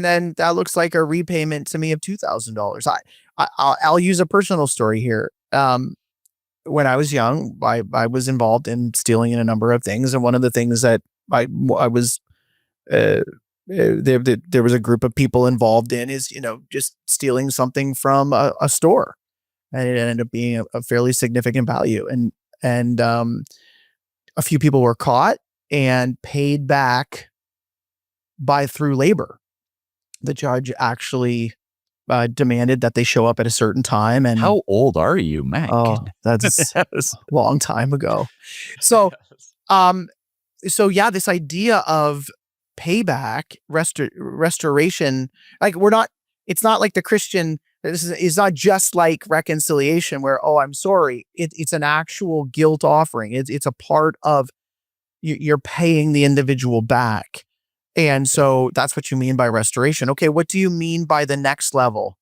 then that looks like a repayment to me of $2,000. I'll use a personal story here. When I was young, I was involved in stealing in a number of things, and one of the things that I was there was a group of people involved in is, just stealing something from a store, and it ended up being a fairly significant value, and a few people were caught and paid back through labor. The judge actually demanded that they show up at a certain time. And how old are you, Mac? Oh, that's a long time ago. So, this idea of payback, restoration, like it's not like the Christian It's not just like reconciliation where, oh, I'm sorry. It's an actual guilt offering. It's a part of you're paying the individual back. And so that's what you mean by restoration. Okay, what do you mean by the next level?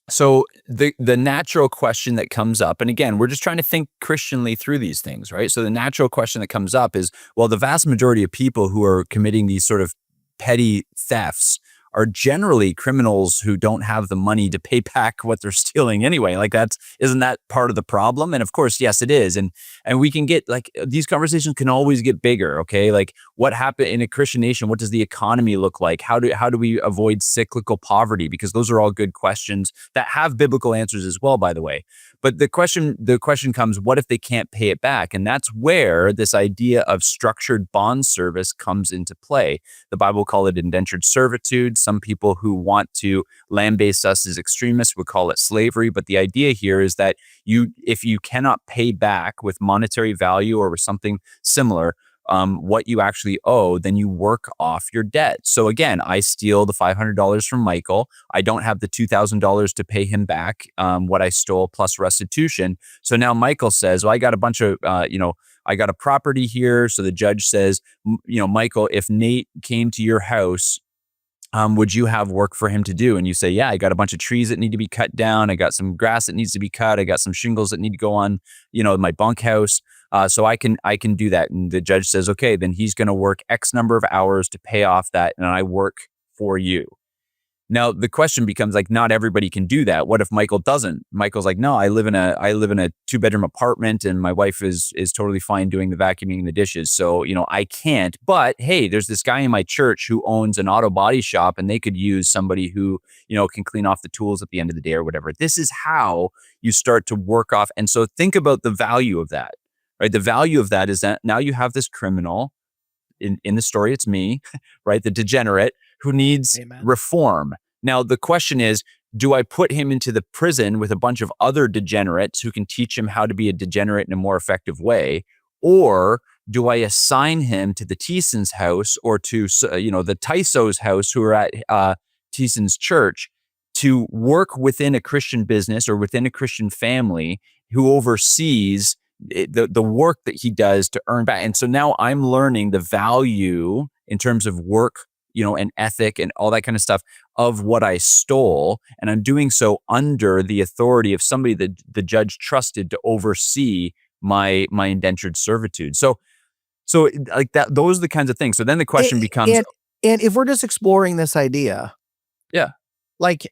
So the natural question that comes up, and again, we're just trying to think Christianly through these things, right? So the natural question that comes up is, well, the vast majority of people who are committing these sort of petty thefts are generally criminals who don't have the money to pay back what they're stealing anyway. Like isn't that part of the problem? And of course, yes, it is. And we can get like these conversations can always get bigger. Okay. Like what happened in a Christian nation? What does the economy look like? How do we avoid cyclical poverty? Because those are all good questions that have biblical answers as well, by the way. But the question comes, what if they can't pay it back? And that's where this idea of structured bond service comes into play. The Bible call it indentured servitude. Some people who want to lambaste us as extremists would call it slavery. But the idea here is that if you cannot pay back with monetary value or with something similar, what you actually owe, then you work off your debt. So again, I steal the $500 from Michael. I don't have the $2,000 to pay him back what I stole plus restitution. So now Michael says, well, I got a bunch of, I got a property here. So the judge says, Michael, if Nate came to your house, would you have work for him to do? And you say, yeah, I got a bunch of trees that need to be cut down. I got some grass that needs to be cut. I got some shingles that need to go on, my bunkhouse. So I can do that. And the judge says, okay, then he's going to work X number of hours to pay off that. And I work for you. Now the question becomes like, not everybody can do that. What if Michael doesn't? Michael's like, no, I live in a 2-bedroom apartment and my wife is totally fine doing the vacuuming and the dishes. So, I can't, but hey, there's this guy in my church who owns an auto body shop and they could use somebody who, can clean off the tools at the end of the day or whatever. This is how you start to work off. And so think about the value of that, right? The value of that is that now you have this criminal in the story, it's me, right? The degenerate who needs reform. Now, the question is, do I put him into the prison with a bunch of other degenerates who can teach him how to be a degenerate in a more effective way? Or do I assign him to the Thiessen's house or to, the Tyso's house who are at Thiessen's church to work within a Christian business or within a Christian family who oversees the work that he does to earn back? And so now I'm learning the value in terms of work, and ethic and all that kind of stuff of what I stole. And I'm doing so under the authority of somebody that the judge trusted to oversee my indentured servitude. So like that, those are the kinds of things. So then the question becomes, and if we're just exploring this idea, like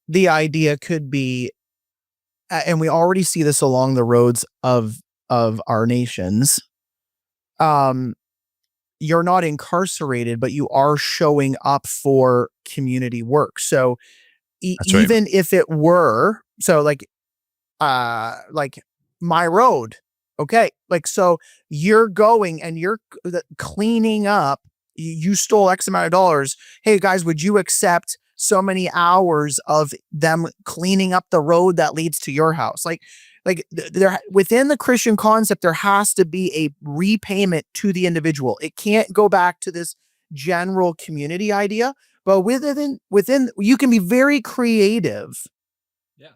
the idea could be, and we already see this along the roads of our nations, you're not incarcerated, but you are showing up for community work. So even if it were, so like my road, okay, like, so you're going and you're cleaning up, you stole X amount of dollars. Hey guys, would you accept so many hours of them cleaning up the road that leads to your house? Like there within the Christian concept, there has to be a repayment to the individual. It can't go back to this general community idea, but within you can be very creative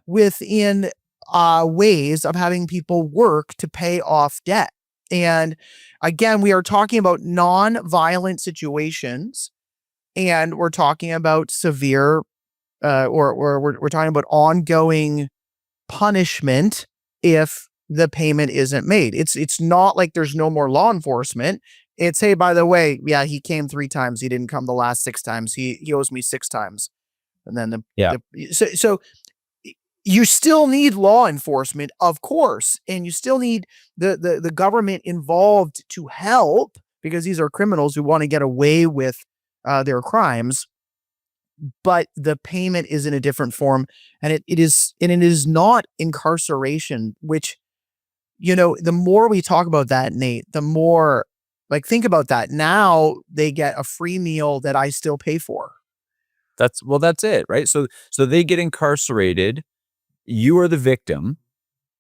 within ways of having people work to pay off debt. And again, we are talking about non-violent situations, and we're talking about severe or we're talking about ongoing punishment if the payment isn't made. It's not like there's no more law enforcement. It's, hey, by the way, yeah, he came 3 times. He didn't come the last 6 times. He owes me 6 times. And then so you still need law enforcement, of course, and you still need the government involved to help, because these are criminals who want to get away with their crimes. But the payment is in a different form, and it is not incarceration, which, the more we talk about that, Nate, the more, like, think about that. Now they get a free meal that I still pay for. That's it, right? So they get incarcerated. You are the victim.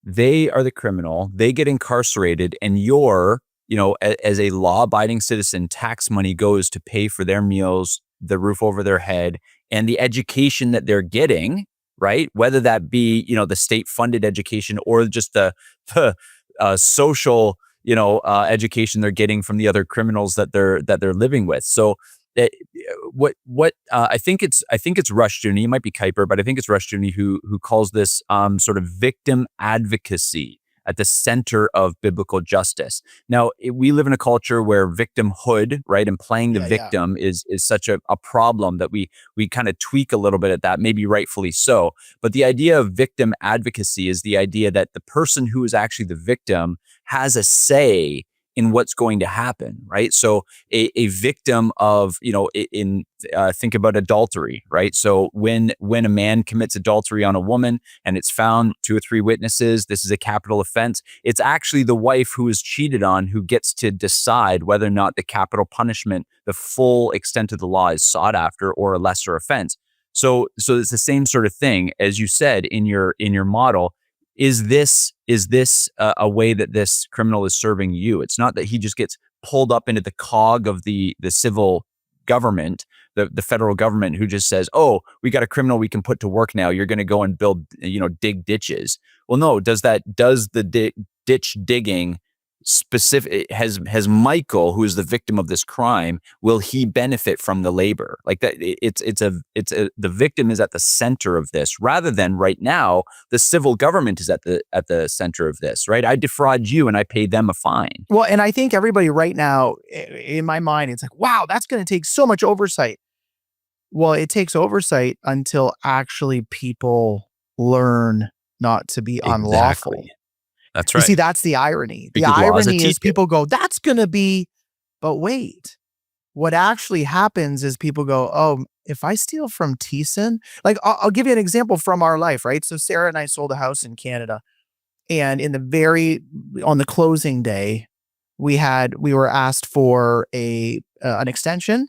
They are the criminal. They get incarcerated, and you're, as a law-abiding citizen, tax money goes to pay for their meals, the roof over their head, and the education that they're getting right? Whether that be, the state funded education or just the social, education they're getting from the other criminals that they're living with. So uh, I think it's Rushdoony. It might be Kuyper, but I think it's Rushdoony who calls this sort of victim advocacy at the center of biblical justice. Now, we live in a culture where victimhood, right, and playing the victim is such a problem that we kind of tweak a little bit at that, maybe rightfully so. But the idea of victim advocacy is the idea that the person who is actually the victim has a say in what's going to happen, right? So a victim of, think about adultery, right? So when a man commits adultery on a woman and it's found 2 or 3 witnesses, this is a capital offense. It's actually the wife who is cheated on who gets to decide whether or not the capital punishment, the full extent of the law, is sought after or a lesser offense. So it's the same sort of thing as you said in your model. Is this a way that this criminal is serving you? It's not that he just gets pulled up into the cog of the civil government, the federal government, who just says, "Oh, we got a criminal we can put to work now. You're going to go and build, dig ditches." Well, no. Does the ditch digging specific has Michael, who is the victim of this crime, will he benefit from the labor? Like that, the victim is at the center of this, rather than right now the civil government is at the center of this, right? I defraud you and I pay them a fine. Well, and I think everybody right now, in my mind, it's like, wow, that's going to take so much oversight. Well, it takes oversight until actually people learn not to be unlawful. Exactly. That's right. You see, that's the irony. Because the irony is people go, that's going to be, but wait. What actually happens is people go, oh, if I steal from Thiessen, like I'll give you an example from our life, right? So Sarah and I sold a house in Canada, and on the closing day, we were asked for an extension.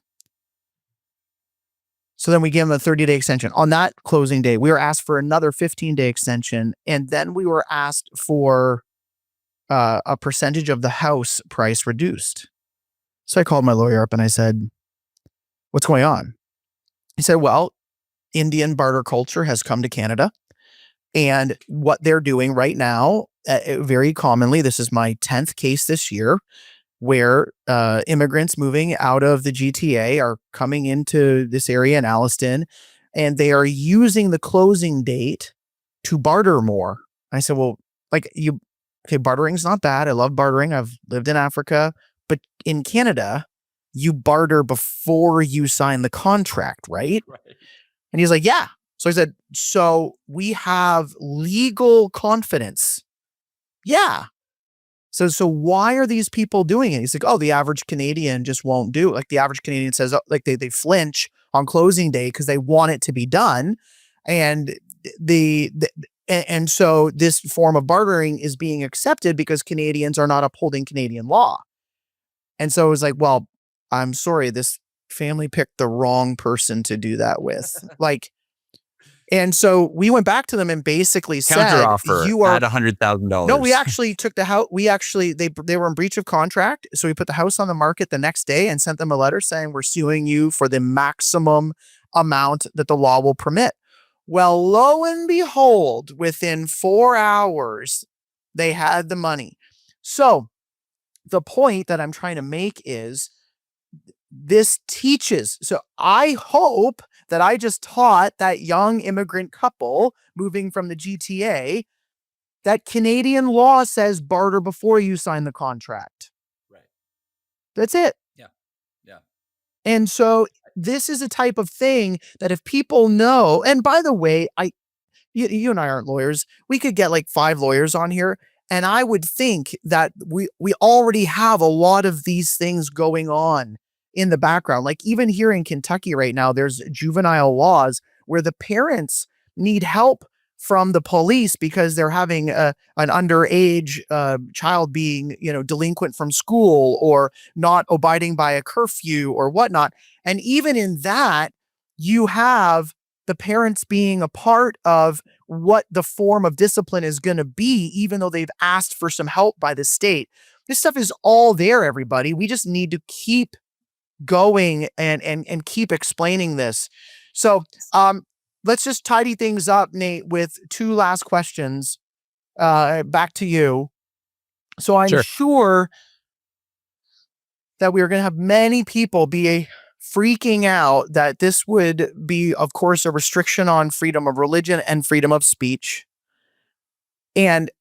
So then we gave them a 30-day extension. On that closing day, we were asked for another 15-day extension. And then we were asked for a percentage of the house price reduced. So I called my lawyer up and I said, what's going on? He said, well, Indian barter culture has come to Canada. And what they're doing right now, very commonly, this is my 10th case this year, where immigrants moving out of the GTA are coming into this area in Alliston, and they are using the closing date to barter more. I said, well, bartering's not bad. I love bartering. I've lived in Africa, but in Canada, you barter before you sign the contract, right? And he's like, yeah. So I said, so we have legal confidence. Yeah. So why are these people doing it? He's like, oh, the average Canadian just won't do it. Like the average Canadian says, like they flinch on closing day because they want it to be done. And and so this form of bartering is being accepted because Canadians are not upholding Canadian law. And so it was like, well, I'm sorry, this family picked the wrong person to do that with. And so we went back to them and basically said, counteroffer, you are at $100,000. No, we actually took the house. They were in breach of contract. So we put the house on the market the next day and sent them a letter saying, we're suing you for the maximum amount that the law will permit. Well, lo and behold, within 4 hours, they had the money. So the point that I'm trying to make is this teaches. So I hope that I just taught that young immigrant couple moving from the GTA that Canadian law says barter before you sign the contract. Right. That's it. Yeah. Yeah. And so this is a type of thing that if people know, and by the way, you and I aren't lawyers. We could get like 5 lawyers on here. And I would think that we already have a lot of these things going on in the background. Like even here in Kentucky right now, there's juvenile laws where the parents need help from the police because they're having an underage child being, delinquent from school or not abiding by a curfew or whatnot. And even in that, you have the parents being a part of what the form of discipline is going to be, even though they've asked for some help by the state. This stuff is all there, everybody. We just need to keep going and keep explaining this. So let's just tidy things up, Nate, with two last questions. Back to you. So I'm Sure. sure that we are going to have many people be freaking out that this would be, of course, a restriction on freedom of religion and freedom of speech. And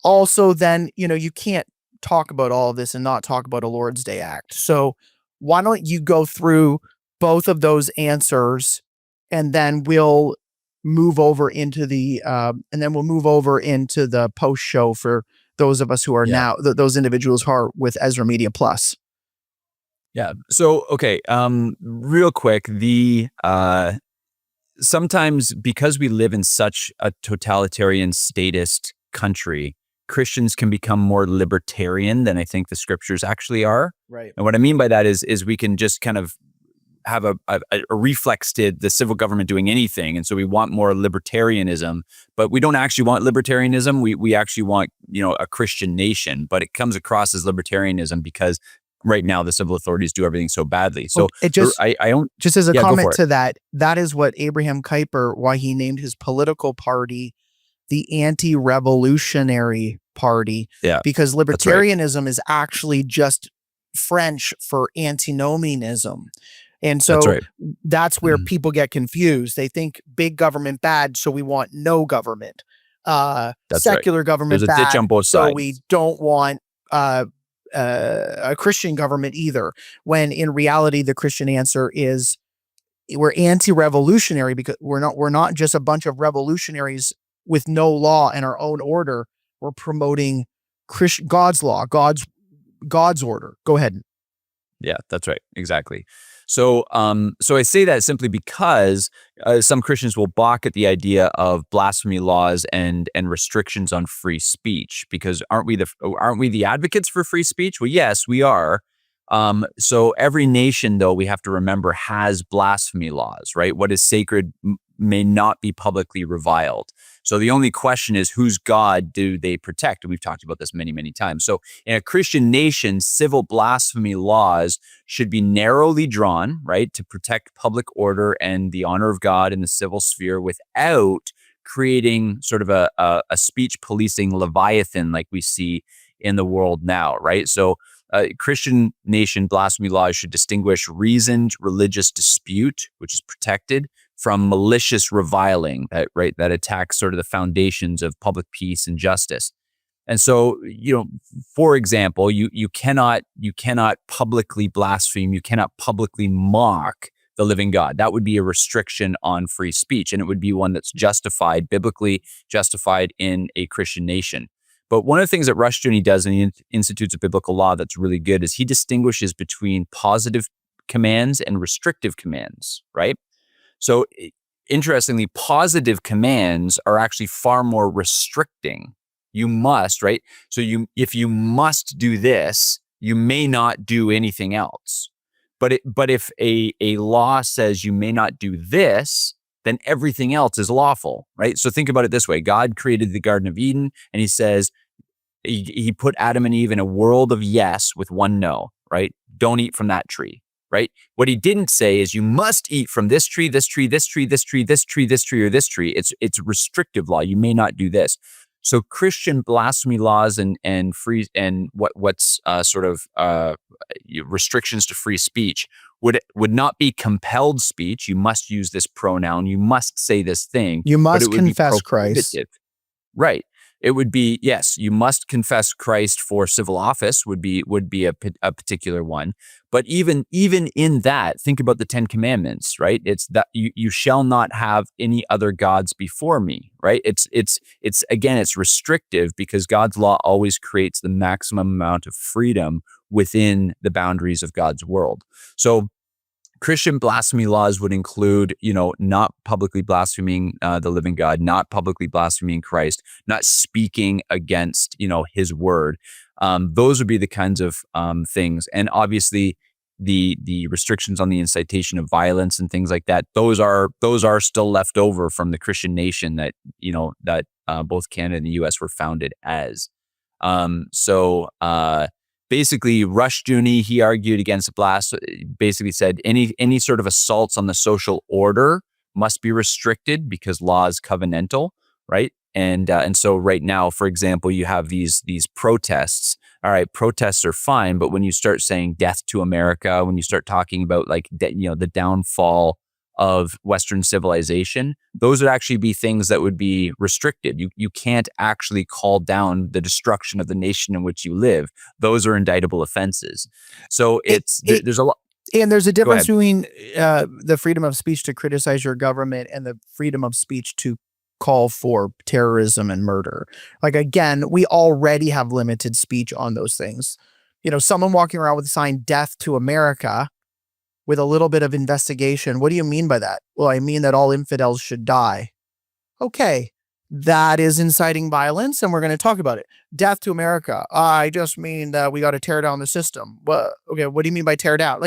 also then, you can't talk about all of this and not talk about a Lord's Day Act. So why don't you go through both of those answers, and then we'll move over into the post show for those of us who are now those individuals who are with Ezra Media Plus. Yeah. So, okay. Real quick, sometimes because we live in such a totalitarian statist country, Christians can become more libertarian than I think the scriptures actually are. Right. And what I mean by that is we can just kind of have a reflex to the civil government doing anything. And so we want more libertarianism, but we don't actually want libertarianism. We actually want, a Christian nation, but it comes across as libertarianism because right now the civil authorities do everything so badly. So it just, I don't, just as a yeah, comment to that is what Abraham Kuyper, why he named his political party the Anti-Revolutionary Party, because libertarianism is actually just French for antinomianism. And so that's where people get confused. They think big government bad, so we want no government. Secular government There's a ditch on both sides. So we don't want a Christian government either. When in reality, the Christian answer is we're anti-revolutionary because we're not just a bunch of revolutionaries with no law and our own order. We're promoting God's law, God's order. Go ahead. Yeah, that's right. Exactly. So I say that simply because some Christians will balk at the idea of blasphemy laws and restrictions on free speech, because aren't we the advocates for free speech? Well, yes, we are. So every nation, though, we have to remember, has blasphemy laws, right? What is sacred may not be publicly reviled. So the only question is, whose God do they protect? And we've talked about this many, many times. So in a Christian nation, civil blasphemy laws should be narrowly drawn, right, to protect public order and the honor of God in the civil sphere without creating sort of a speech policing leviathan like we see in the world now, right? So Christian nation blasphemy laws should distinguish reasoned religious dispute, which is protected, from malicious reviling that attacks sort of the foundations of public peace and justice. And so, for example, you cannot publicly blaspheme, you cannot publicly mock the living God. That would be a restriction on free speech, and it would be one that's biblically justified in a Christian nation. But one of the things that Rushdoony does in the Institutes of Biblical Law that's really good is he distinguishes between positive commands and restrictive commands, right? So interestingly, positive commands are actually far more restricting. You must, right? So if you must do this, you may not do anything else. But if a law says you may not do this, then everything else is lawful, right? So think about it this way. God created the Garden of Eden, and he says, he put Adam and Eve in a world of yes with one no, right? Don't eat from that tree, right? What he didn't say is you must eat from this tree, this tree, this tree, this tree, this tree, this tree, or this tree. It's restrictive law. You may not do this. So Christian blasphemy laws and what's restrictions to free speech would not be compelled speech. You must use this pronoun. You must say this thing. You must confess Christ. Right. It would be, yes, you must confess Christ for civil office would be a particular one. But even in that, think about the 10 Commandments, right? It's that you shall not have any other gods before me, right? It's again, it's restrictive because God's law always creates the maximum amount of freedom within the boundaries of God's world. So Christian blasphemy laws would include, not publicly blaspheming the living God, not publicly blaspheming Christ, not speaking against, his word. Those would be the kinds of things. And obviously the restrictions on the incitation of violence and things like that, those are still left over from the Christian nation that, both Canada and the US were founded as. Basically, Rushdoony, he argued against basically said any sort of assaults on the social order must be restricted because law is covenantal, right? And so right now, for example, you have these protests. All right, protests are fine, but when you start saying death to America, when you start talking about like the downfall of Western civilization, those would actually be things that would be restricted. You can't actually call down the destruction of the nation in which you live. Those are indictable offenses. So there's a lot. And there's a difference between the freedom of speech to criticize your government and the freedom of speech to call for terrorism and murder. Like, again, we already have limited speech on those things. Someone walking around with a sign "Death to America" with a little bit of investigation. What do you mean by that? Well, I mean that all infidels should die. Okay, that is inciting violence, and we're going to talk about it. Death to America. I just mean that we got to tear down the system. Well, okay, what do you mean by tear down?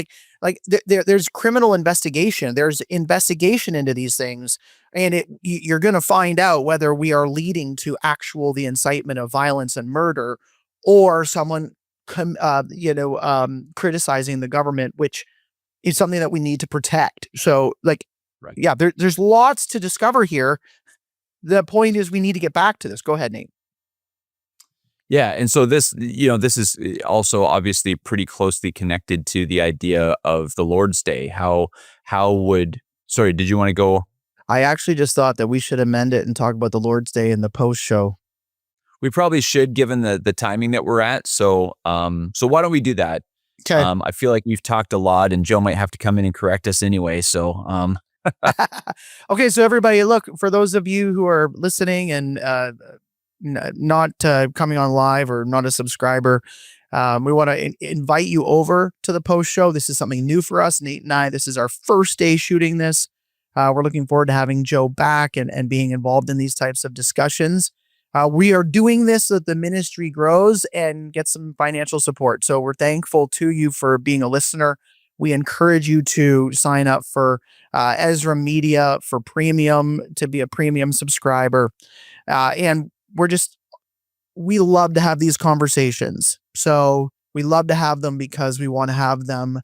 There's criminal investigation. There's investigation into these things, and you're going to find out whether we are leading to the incitement of violence and murder, or someone criticizing the government, which is something that we need to protect. So, right. Yeah, there's lots to discover here. The point is we need to get back to this. Go ahead, Nate. Yeah. And so this is also obviously pretty closely connected to the idea of the Lord's Day. Sorry, did you want to go? I actually just thought that we should amend it and talk about the Lord's Day in the post show. We probably should, given the timing that we're at. So why don't we do that? Okay. I feel like we've talked a lot, and Joe might have to come in and correct us anyway. So, okay. So everybody, look, for those of you who are listening and not coming on live or not a subscriber, we want to invite you over to the post show. This is something new for us, Nate and I. This is our first day shooting this. We're looking forward to having Joe back and being involved in these types of discussions. We are doing this so that the ministry grows and gets some financial support. So we're thankful to you for being a listener. We encourage you to sign up for Ezra Media for premium, to be a premium subscriber. And we love to have these conversations. So we love to have them because we want to have them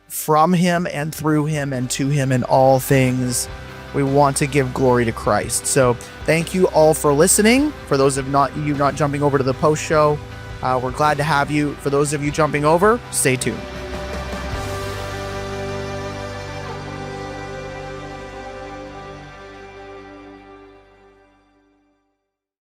from him and through him and to him in all things. We want to give glory to Christ. So thank you all for listening. For those of you not jumping over to the post show, we're glad to have you. For those of you jumping over, stay tuned.